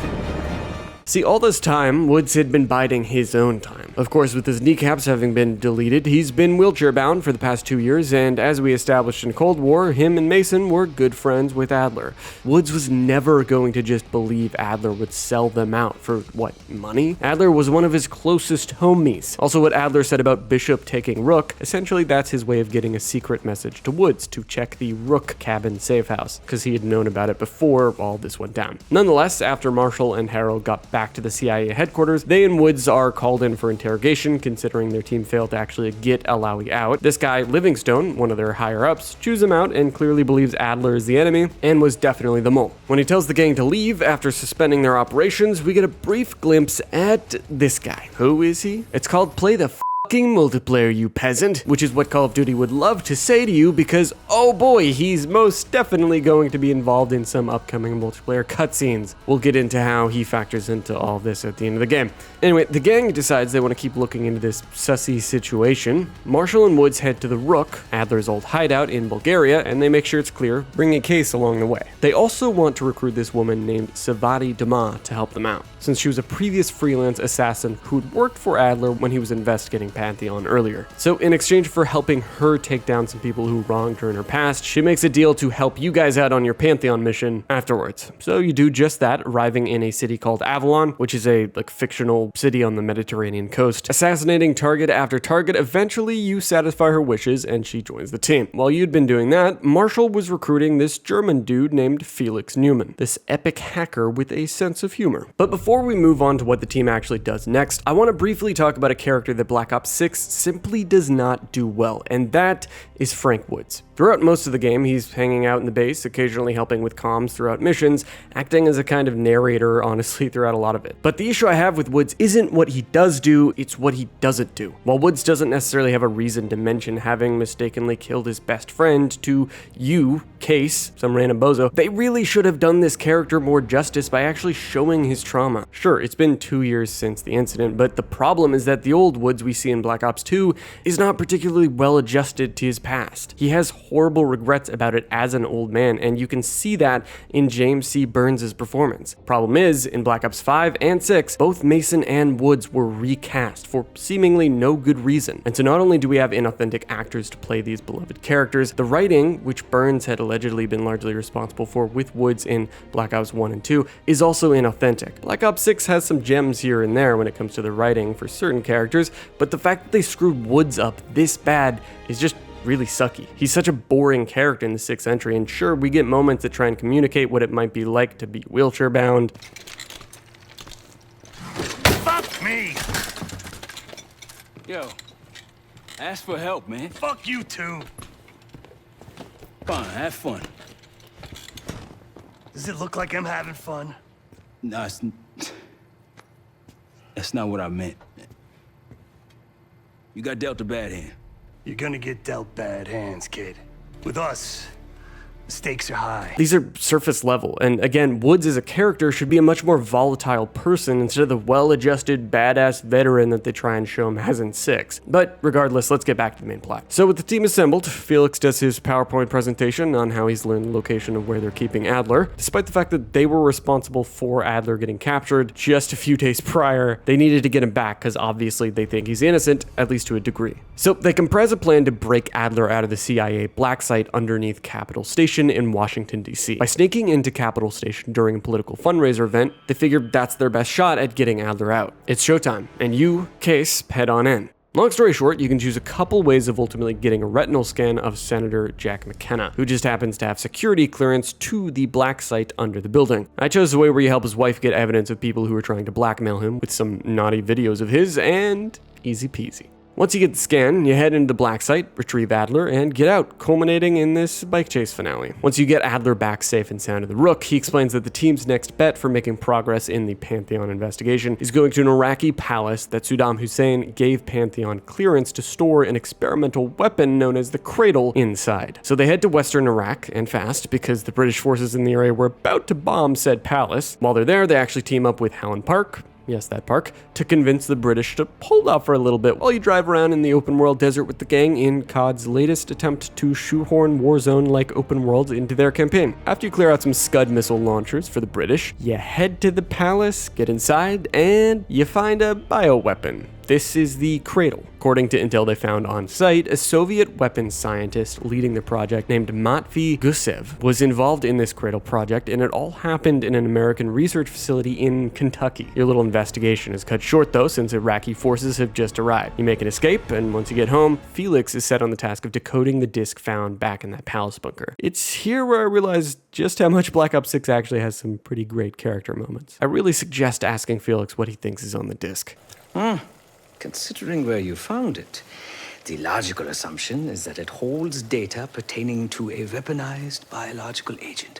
[SPEAKER 1] See, all this time, Woods had been biding his own time. Of course, with his kneecaps having been deleted, he's been wheelchair-bound for the past 2 years, and as we established in Cold War, him and Mason were good friends with ADLER. Woods was never going to just believe ADLER would sell them out for, what, money? ADLER was one of his closest homies. Also, what ADLER said about Bishop taking Rook, essentially that's his way of getting a secret message to Woods to check the Rook cabin safe house, because he had known about it before all this went down. Nonetheless, after Marshall and Harold got back to the CIA headquarters, they and Woods are called in for interrogation, considering their team failed to actually get Alawi out. This guy, Livingstone, one of their higher-ups, chews him out and clearly believes ADLER is the enemy and was definitely the mole. When he tells the gang to leave after suspending their operations, we get a brief glimpse at this guy. Who is he? It's called Play the fucking multiplayer, you peasant, which is what Call of Duty would love to say to you because, oh boy, he's most definitely going to be involved in some upcoming multiplayer cutscenes. We'll get into how he factors into all this at the end of the game. Anyway, the gang decides they want to keep looking into this sussy situation. Marshall and Woods head to the Rook, ADLER's old hideout in Bulgaria, and they make sure it's clear, bringing a case along the way. They also want to recruit this woman named Savati Dama to help them out, since she was a previous freelance assassin who'd worked for ADLER when he was investigating Pantheon earlier. So in exchange for helping her take down some people who wronged her in her past, she makes a deal to help you guys out on your Pantheon mission afterwards. So you do just that, arriving in a city called Avalon, which is a fictional city on the Mediterranean coast. Assassinating target after target, eventually you satisfy her wishes and she joins the team. While you'd been doing that, Marshall was recruiting this German dude named Felix Neumann, this epic hacker with a sense of humor. But before we move on to what the team actually does next, I want to briefly talk about a character that Black Ops 6 simply does not do well, and that is Frank Woods. Throughout most of the game, he's hanging out in the base, occasionally helping with comms throughout missions, acting as a kind of narrator, honestly, throughout a lot of it. But the issue I have with Woods isn't what he does do, it's what he doesn't do. While Woods doesn't necessarily have a reason to mention having mistakenly killed his best friend to you, Case, some random bozo, they really should have done this character more justice by actually showing his trauma. Sure, it's been 2 years since the incident, but the problem is that the old Woods we see in Black Ops 2 is not particularly well adjusted to his past. He has horrible regrets about it as an old man, and you can see that in James C. Burns' performance. Problem is, in Black Ops 5 and 6, both Mason and Woods were recast for seemingly no good reason. And so not only do we have inauthentic actors to play these beloved characters, the writing, which Burns had allegedly been largely responsible for with Woods in Black Ops 1 and 2, is also inauthentic. Black Ops 6 has some gems here and there when it comes to the writing for certain characters, but the fact that they screwed Woods up this bad is just really sucky. He's such a boring character in the 6th entry, and sure, we get moments that try and communicate what it might be like to be wheelchair-bound.
[SPEAKER 3] Fuck me!
[SPEAKER 2] Yo, ask for help, man.
[SPEAKER 3] Fuck you too!
[SPEAKER 2] Fine, have fun.
[SPEAKER 3] Does it look like I'm having fun?
[SPEAKER 2] No, that's not what I meant. You got dealt a bad hand.
[SPEAKER 3] You're gonna get dealt bad hands, kid. With us, the stakes are high.
[SPEAKER 1] These are surface level, and again, Woods as a character should be a much more volatile person instead of the well-adjusted, badass veteran that they try and show him as in 6. But regardless, let's get back to the main plot. So with the team assembled, Felix does his PowerPoint presentation on how he's learned the location of where they're keeping ADLER. Despite the fact that they were responsible for ADLER getting captured just a few days prior, they needed to get him back because obviously they think he's innocent, at least to a degree. So they comprise a plan to break ADLER out of the CIA black site underneath Capitol Station in Washington, D.C. By sneaking into Capitol Station during a political fundraiser event, they figured that's their best shot at getting ADLER out. It's showtime, and you, Case, head on in. Long story short, you can choose a couple ways of ultimately getting a retinal scan of Senator Jack McKenna, who just happens to have security clearance to the black site under the building. I chose the way where you help his wife get evidence of people who are trying to blackmail him with some naughty videos of his, and easy peasy. Once you get the scan, you head into the black site, retrieve Adler, and get out, culminating in this bike chase finale. Once you get Adler back safe and sound of the Rook, he explains that the team's next bet for making progress in the Pantheon investigation is going to an Iraqi palace that Saddam Hussein gave Pantheon clearance to store an experimental weapon known as the Cradle inside. So they head to western Iraq, and fast, because the British forces in the area were about to bomb said palace. While they're there, they actually team up with Helen Park, yes, that park, to convince the British to hold off for a little bit while you drive around in the open world desert with the gang in COD's latest attempt to shoehorn Warzone-like open worlds into their campaign. After you clear out some Scud missile launchers for the British, you head to the palace, get inside, and you find a bioweapon. This is the Cradle. According to intel they found on site, a Soviet weapons scientist leading the project named Matvey Gusev was involved in this Cradle project, and it all happened in an American research facility in Kentucky. Your little investigation is cut short though, since Iraqi forces have just arrived. You make an escape, and once you get home, Felix is set on the task of decoding the disk found back in that palace bunker. It's here where I realized just how much Black Ops 6 actually has some pretty great character moments. I really suggest asking Felix what he thinks is on the disk.
[SPEAKER 11] Considering where you found it, the logical assumption is that it holds data pertaining to a weaponized biological agent.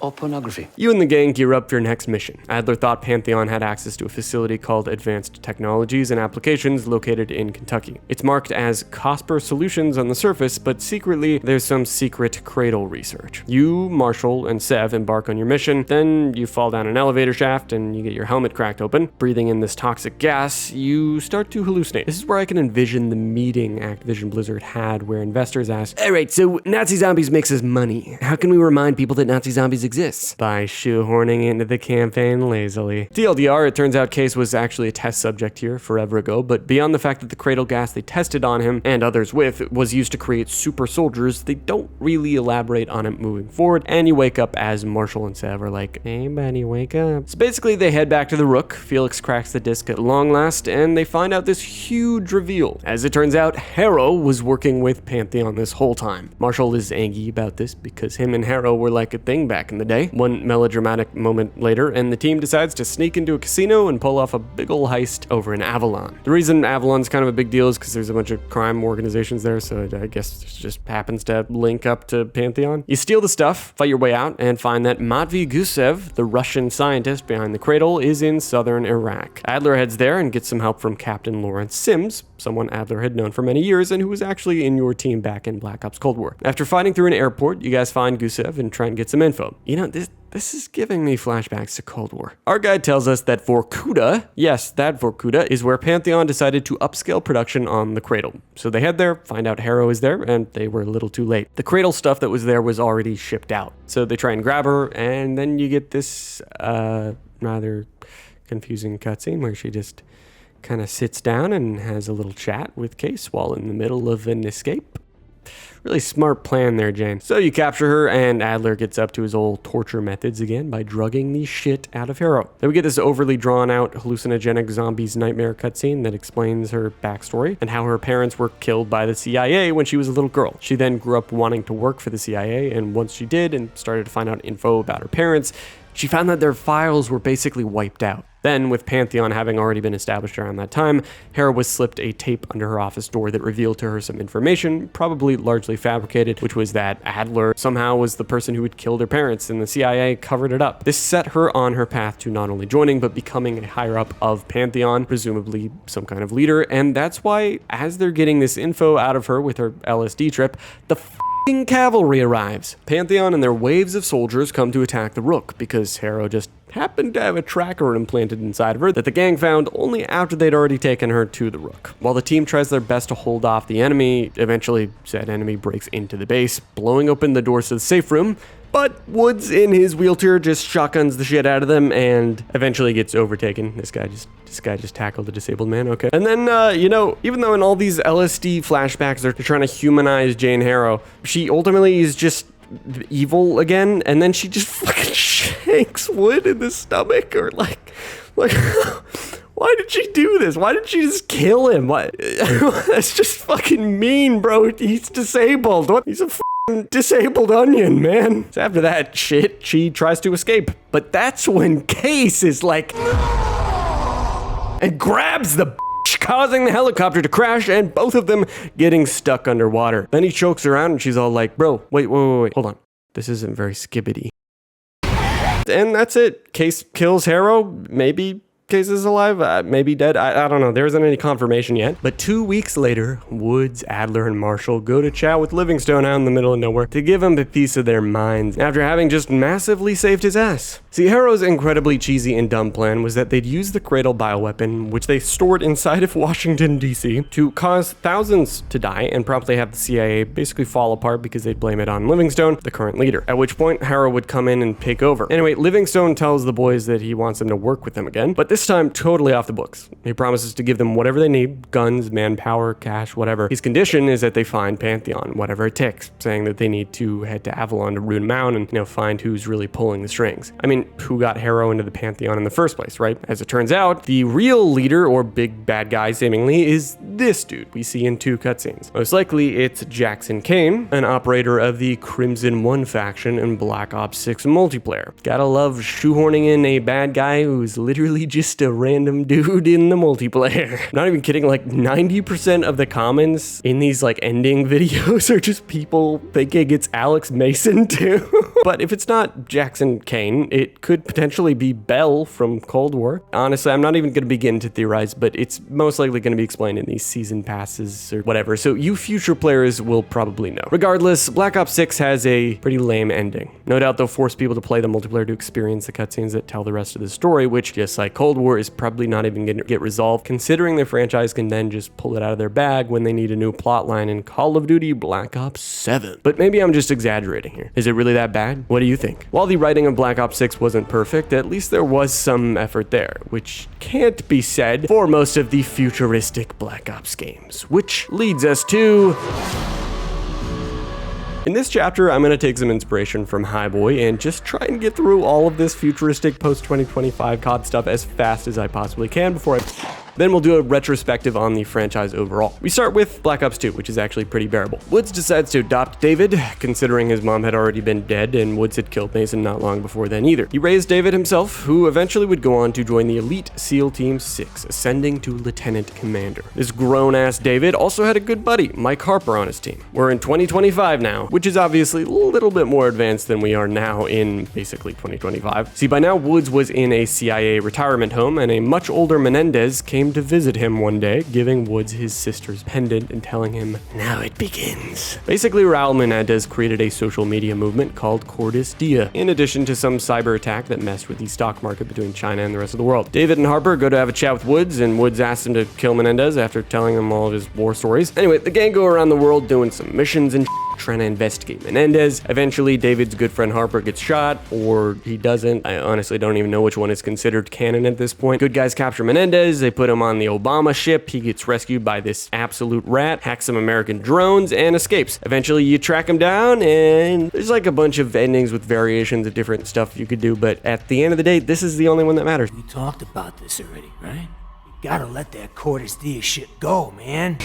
[SPEAKER 11] Or pornography.
[SPEAKER 1] You and the gang gear up for your next mission. Adler thought Pantheon had access to a facility called Advanced Technologies and Applications located in Kentucky. It's marked as Cosper Solutions on the surface, but secretly there's some secret Cradle research. You, Marshall, and Sev embark on your mission, then you fall down an elevator shaft and you get your helmet cracked open. Breathing in this toxic gas, you start to hallucinate. This is where I can envision the meeting Activision Blizzard had where investors asked, "Alright, so Nazi zombies makes us money. How can we remind people that Nazi zombies exists?" By shoehorning into the campaign lazily. TLDR, it turns out Case was actually a test subject here forever ago, but beyond the fact that the Cradle gas they tested on him and others with was used to create super soldiers, they don't really elaborate on it moving forward, and you wake up as Marshall and Sav are like, "Hey buddy, wake up." So basically they head back to the Rook, Felix cracks the disc at long last, and they find out this huge reveal. As it turns out, Harrow was working with Pantheon this whole time. Marshall is angry about this because him and Harrow were like a thing back in the day. One melodramatic moment later, and the team decides to sneak into a casino and pull off a big ol' heist over in Avalon. The reason Avalon's kind of a big deal is because there's a bunch of crime organizations there, so I guess it just happens to link up to Pantheon. You steal the stuff, fight your way out, and find that Matvey Gusev, the Russian scientist behind the Cradle, is in southern Iraq. Adler heads there and gets some help from Captain Lawrence Sims, someone Adler had known for many years and who was actually in your team back in Black Ops Cold War. After fighting through an airport, you guys find Gusev and try and get some info. You know, this is giving me flashbacks to Cold War. Our guide tells us that Vorkuta, yes, that Vorkuta, is where Pantheon decided to upscale production on the Cradle. So they head there, find out Harrow is there, and they were a little too late. The Cradle stuff that was there was already shipped out. So they try and grab her, and then you get this rather confusing cutscene where she just kind of sits down and has a little chat with Case while in the middle of an escape. Really smart plan there, Jane. So you capture her, and Adler gets up to his old torture methods again by drugging the shit out of Harrow. Then we get this overly drawn out hallucinogenic zombies nightmare cutscene that explains her backstory and how her parents were killed by the CIA when she was a little girl. She then grew up wanting to work for the CIA, and once she did and started to find out info about her parents, she found that their files were basically wiped out. Then, with Pantheon having already been established around that time, Harrow was slipped a tape under her office door that revealed to her some information, probably largely fabricated, which was that Adler somehow was the person who had killed her parents, and the CIA covered it up. This set her on her path to not only joining, but becoming a higher-up of Pantheon, presumably some kind of leader, and that's why, as they're getting this info out of her with her LSD trip, the cavalry arrives. Pantheon and their waves of soldiers come to attack the Rook because Harrow just happened to have a tracker implanted inside of her that the gang found only after they'd already taken her to the Rook. While the team tries their best to hold off the enemy, eventually said enemy breaks into the base, blowing open the doors to the safe room, but Woods in his wheelchair just shotguns the shit out of them and eventually gets overtaken. This guy just tackled a disabled man, okay. And then, even though in all these LSD flashbacks they're trying to humanize Jane Harrow, she ultimately is just evil again, and then she just fucking shanks Wood in the stomach, or like why did she do this? Why did she just kill him? What? That's just fucking mean, bro. He's disabled. What? He's a disabled onion, man. So after that shit, she tries to escape, but that's when Case is like, and grabs the causing the helicopter to crash and both of them getting stuck underwater. Then he chokes her out and she's all like, bro, wait, hold on. This isn't very skibbity. And that's it. Case kills Harrow. Maybe Case is alive, maybe dead. I don't know. There isn't any confirmation yet. But 2 weeks later, Woods, Adler, and Marshall go to chat with Livingstone out in the middle of nowhere to give him a piece of their minds after having just massively saved his ass. See, Harrow's incredibly cheesy and dumb plan was that they'd use the Cradle bioweapon, which they stored inside of Washington, D.C., to cause thousands to die and promptly have the CIA basically fall apart because they'd blame it on Livingstone, the current leader. At which point, Harrow would come in and take over. Anyway, Livingstone tells the boys that he wants them to work with him again, but this time totally off the books. He promises to give them whatever they need, guns, manpower, cash, whatever. His condition is that they find Pantheon, whatever it takes, saying that they need to head to Avalon to root him out and, find who's really pulling the strings. I mean, who got Harrow into the Pantheon in the first place, right? As it turns out, the real leader, or big bad guy seemingly, is this dude we see in 2 cutscenes. Most likely, it's Jackson Kane, an operator of the Crimson One faction in Black Ops 6 multiplayer. Gotta love shoehorning in a bad guy who's literally just a random dude in the multiplayer. Not even kidding, like 90% of the comments in these like ending videos are just people thinking it's Alex Mason too. But if it's not Jackson Kane, it could potentially be Bell from Cold War. Honestly, I'm not even going to begin to theorize, but it's most likely going to be explained in these season passes or whatever, so you future players will probably know. Regardless, Black Ops 6 has a pretty lame ending. No doubt they'll force people to play the multiplayer to experience the cutscenes that tell the rest of the story, which, just like Cold War, is probably not even going to get resolved, considering the franchise can then just pull it out of their bag when they need a new plotline in Call of Duty Black Ops 7. But maybe I'm just exaggerating here. Is it really that bad? What do you think? While the writing of Black Ops 6 wasn't perfect, at least there was some effort there, which can't be said for most of the futuristic Black Ops games. Which leads us to... In this chapter, I'm going to take some inspiration from Highboy and just try and get through all of this futuristic post-2025 COD stuff as fast as I possibly can before I... Then we'll do a retrospective on the franchise overall. We start with Black Ops 2, which is actually pretty bearable. Woods decides to adopt David, considering his mom had already been dead and Woods had killed Mason not long before then either. He raised David himself, who eventually would go on to join the elite SEAL Team 6, ascending to Lieutenant Commander. This grown-ass David also had a good buddy, Mike Harper, on his team. We're in 2025 now, which is obviously a little bit more advanced than we are now in basically 2025. See, by now Woods was in a CIA retirement home, and a much older Menendez came to visit him one day, giving Woods his sister's pendant and telling him, "Now it begins." Basically, Raul Menendez created a social media movement called Cordis Dia, in addition to some cyber attack that messed with the stock market between China and the rest of the world. David and Harper go to have a chat with Woods, and Woods asks him to kill Menendez after telling him all of his war stories. Anyway, the gang go around the world doing some missions and trying to investigate Menendez. Eventually, David's good friend Harper gets shot, or he doesn't. I honestly don't even know which one is considered canon at this point. Good guys capture Menendez, they put him on the Obama ship, he gets rescued by this absolute rat, hacks some American drones, and escapes. Eventually, you track him down, and there's like a bunch of endings with variations of different stuff you could do, but at the end of the day, this is the only one that matters.
[SPEAKER 12] We talked about this already, right? Gotta let that Cordis Dia shit go, man.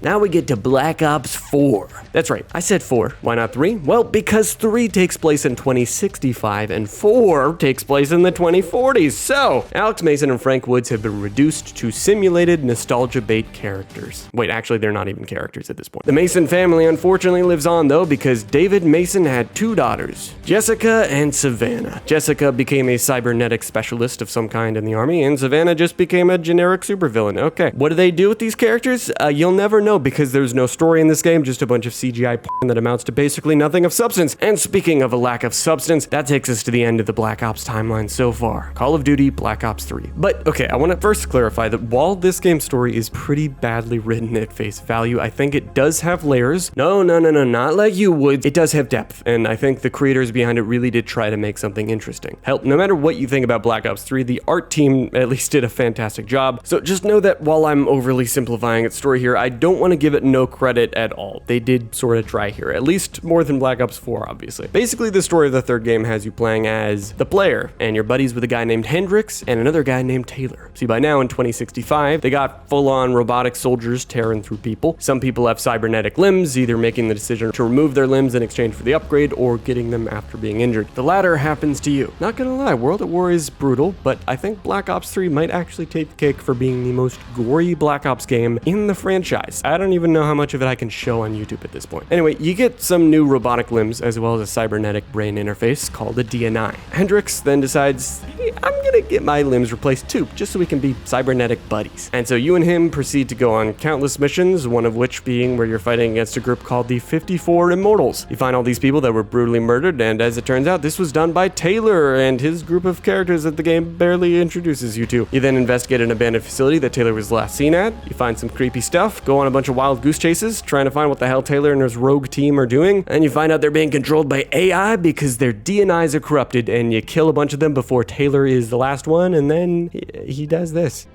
[SPEAKER 1] Now we get to Black Ops 4. That's right, I said 4. Why not 3? Well, because 3 takes place in 2065 and 4 takes place in the 2040s. So, Alex Mason and Frank Woods have been reduced to simulated nostalgia bait characters. Wait, actually, they're not even characters at this point. The Mason family unfortunately lives on though, because David Mason had 2 daughters, Jessica and Savannah. Jessica became a cybernetic specialist of some kind in the army, and Savannah just became a generic supervillain. Okay, what do they do with these characters? You'll never know because there's no story in this game, just a bunch of CGI that amounts to basically nothing of substance. And speaking of a lack of substance, that takes us to the end of the Black Ops timeline so far. Call of Duty Black Ops 3. But okay, I want to first clarify that while this game's story is pretty badly written at face value, I think it does have layers. No, not like you would. It does have depth, and I think the creators behind it really did try to make something interesting. Hell, no matter what you think about Black Ops 3, the art team at least did a fantastic fantastic job. So just know that while I'm overly simplifying its story here, I don't want to give it no credit at all. They did sort of try here, at least more than Black Ops 4, obviously. Basically, the story of the third game has you playing as the player, and you're buddies with a guy named Hendrix and another guy named Taylor. See, by now in 2065, they got full-on robotic soldiers tearing through people. Some people have cybernetic limbs, either making the decision to remove their limbs in exchange for the upgrade or getting them after being injured. The latter happens to you. Not gonna lie, World at War is brutal, but I think Black Ops 3 might actually take the cake for being the most gory Black Ops game in the franchise. I don't even know how much of it I can show on YouTube at this point. Anyway, you get some new robotic limbs as well as a cybernetic brain interface called a DNI. Hendrix then decides, hey, I'm gonna get my limbs replaced too, just so we can be cybernetic buddies. And so you and him proceed to go on countless missions, one of which being where you're fighting against a group called the 54 Immortals. You find all these people that were brutally murdered, and as it turns out, this was done by Taylor and his group of characters that the game barely introduces you to. You then investigate an abandoned facility that Taylor was last seen at. You find some creepy stuff, go on a bunch of wild goose chases, trying to find what the hell Taylor and his rogue team are doing, and you find out they're being controlled by AI because their DNIs are corrupted, and you kill a bunch of them before Taylor is the last one, and then he does this.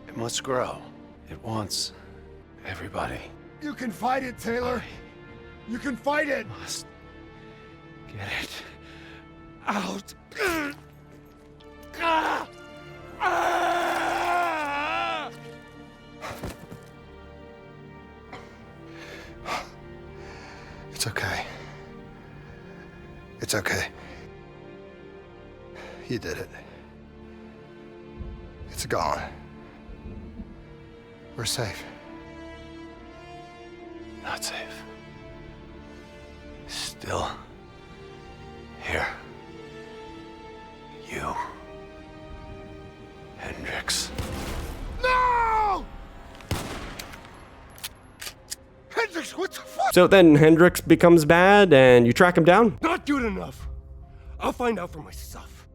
[SPEAKER 7] It must grow. It wants everybody.
[SPEAKER 5] You can fight it, Taylor. You can fight it.
[SPEAKER 7] Must get it out. It's okay. It's okay. You did it. It's gone. We're safe. Not safe. Still here. You. Hendrix.
[SPEAKER 5] No! Hendrix, what the fuck?
[SPEAKER 1] So then Hendrix becomes bad and you track him down?
[SPEAKER 3] Not good enough. I'll find out for myself.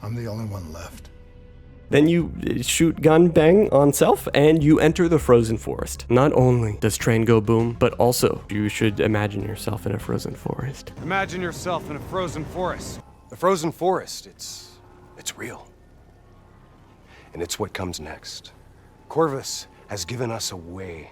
[SPEAKER 7] I'm the only one left.
[SPEAKER 1] Then you shoot gun bang on self and you enter the frozen forest. Not only does train go boom, but also you should imagine yourself in a frozen forest.
[SPEAKER 2] Imagine yourself in a frozen forest. The frozen forest, it's real. And it's what comes next. Corvus has given us a way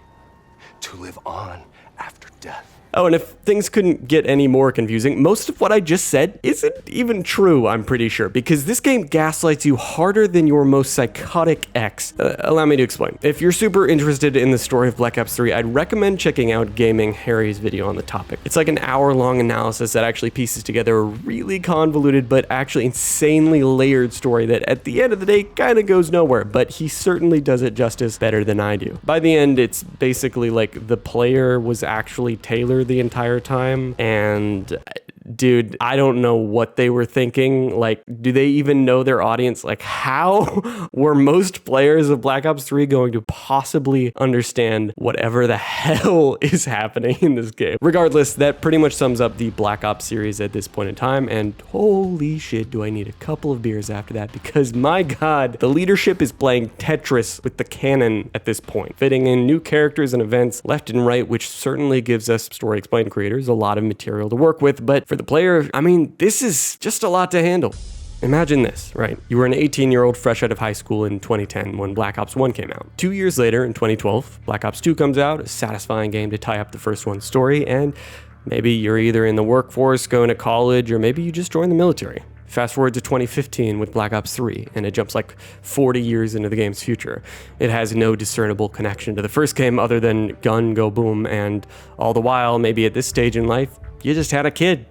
[SPEAKER 2] to live on after death.
[SPEAKER 1] Oh, and if things couldn't get any more confusing, most of what I just said isn't even true, I'm pretty sure, because this game gaslights you harder than your most psychotic ex. Allow me to explain. If you're super interested in the story of Black Ops 3, I'd recommend checking out Gaming Harry's video on the topic. It's like an hour-long analysis that actually pieces together a really convoluted but actually insanely layered story that at the end of the day kind of goes nowhere, but he certainly does it justice better than I do. By the end, it's basically like the player was actually Taylor the entire time, and dude, I don't know what they were thinking. Like, do they even know their audience? Like, how were most players of Black Ops 3 going to possibly understand whatever the hell is happening in this game? Regardless, that pretty much sums up the Black Ops series at this point in time, and holy shit, do I need a couple of beers after that, because my god, the leadership is playing Tetris with the canon at this point, fitting in new characters and events left and right, which certainly gives us Story Explained creators a lot of material to work with, but for the player, I mean, this is just a lot to handle. Imagine this, right? You were an 18-year-old fresh out of high school in 2010 when Black Ops 1 came out. 2 years later, in 2012, Black Ops 2 comes out, a satisfying game to tie up the first one's story, and maybe you're either in the workforce, going to college, or maybe you just joined the military. Fast forward to 2015 with Black Ops 3, and it jumps like 40 years into the game's future. It has no discernible connection to the first game other than gun, go boom, and all the while, maybe at this stage in life, you just had a kid,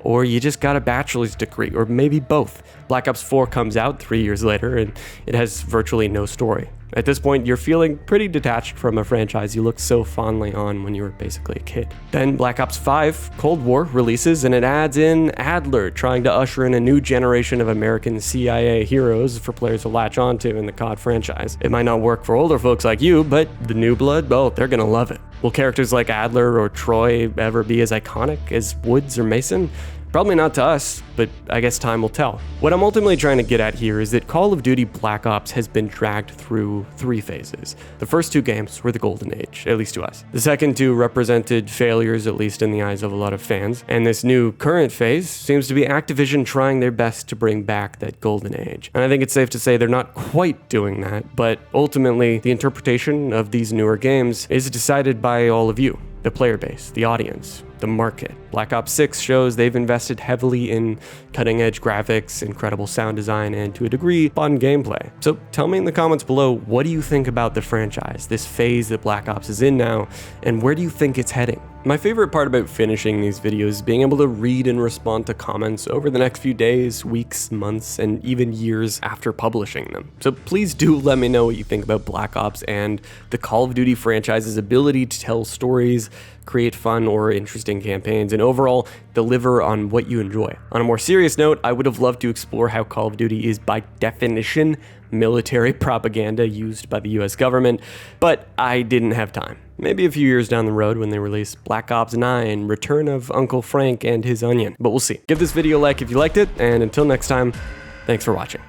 [SPEAKER 1] or you just got a bachelor's degree, or maybe both. Black Ops 4 comes out 3 years later, and it has virtually no story. At this point, you're feeling pretty detached from a franchise you looked so fondly on when you were basically a kid. Then Black Ops 5 Cold War releases, and it adds in ADLER, trying to usher in a new generation of American CIA heroes for players to latch onto in the COD franchise. It might not work for older folks like you, but the new blood, oh, they're gonna love it. Will characters like ADLER or Troy ever be as iconic as Woods or Mason? Probably not to us, but I guess time will tell. What I'm ultimately trying to get at here is that Call of Duty Black Ops has been dragged through 3 phases. The first 2 games were the golden age, at least to us. The second 2 represented failures, at least in the eyes of a lot of fans. And this new current phase seems to be Activision trying their best to bring back that golden age. And I think it's safe to say they're not quite doing that, but ultimately the interpretation of these newer games is decided by all of you, the player base, the audience, the market. Black Ops 6 shows they've invested heavily in cutting-edge graphics, incredible sound design, and to a degree, fun gameplay. So tell me in the comments below, what do you think about the franchise, this phase that Black Ops is in now, and where do you think it's heading? My favorite part about finishing these videos is being able to read and respond to comments over the next few days, weeks, months, and even years after publishing them. So please do let me know what you think about Black Ops and the Call of Duty franchise's ability to tell stories, create fun or interesting campaigns, and overall deliver on what you enjoy. On a more serious note, I would have loved to explore how Call of Duty is by definition military propaganda used by the US government, but I didn't have time. Maybe a few years down the road when they release Black Ops 9, Return of Uncle Frank and His Onion, but we'll see. Give this video a like if you liked it, and until next time, thanks for watching.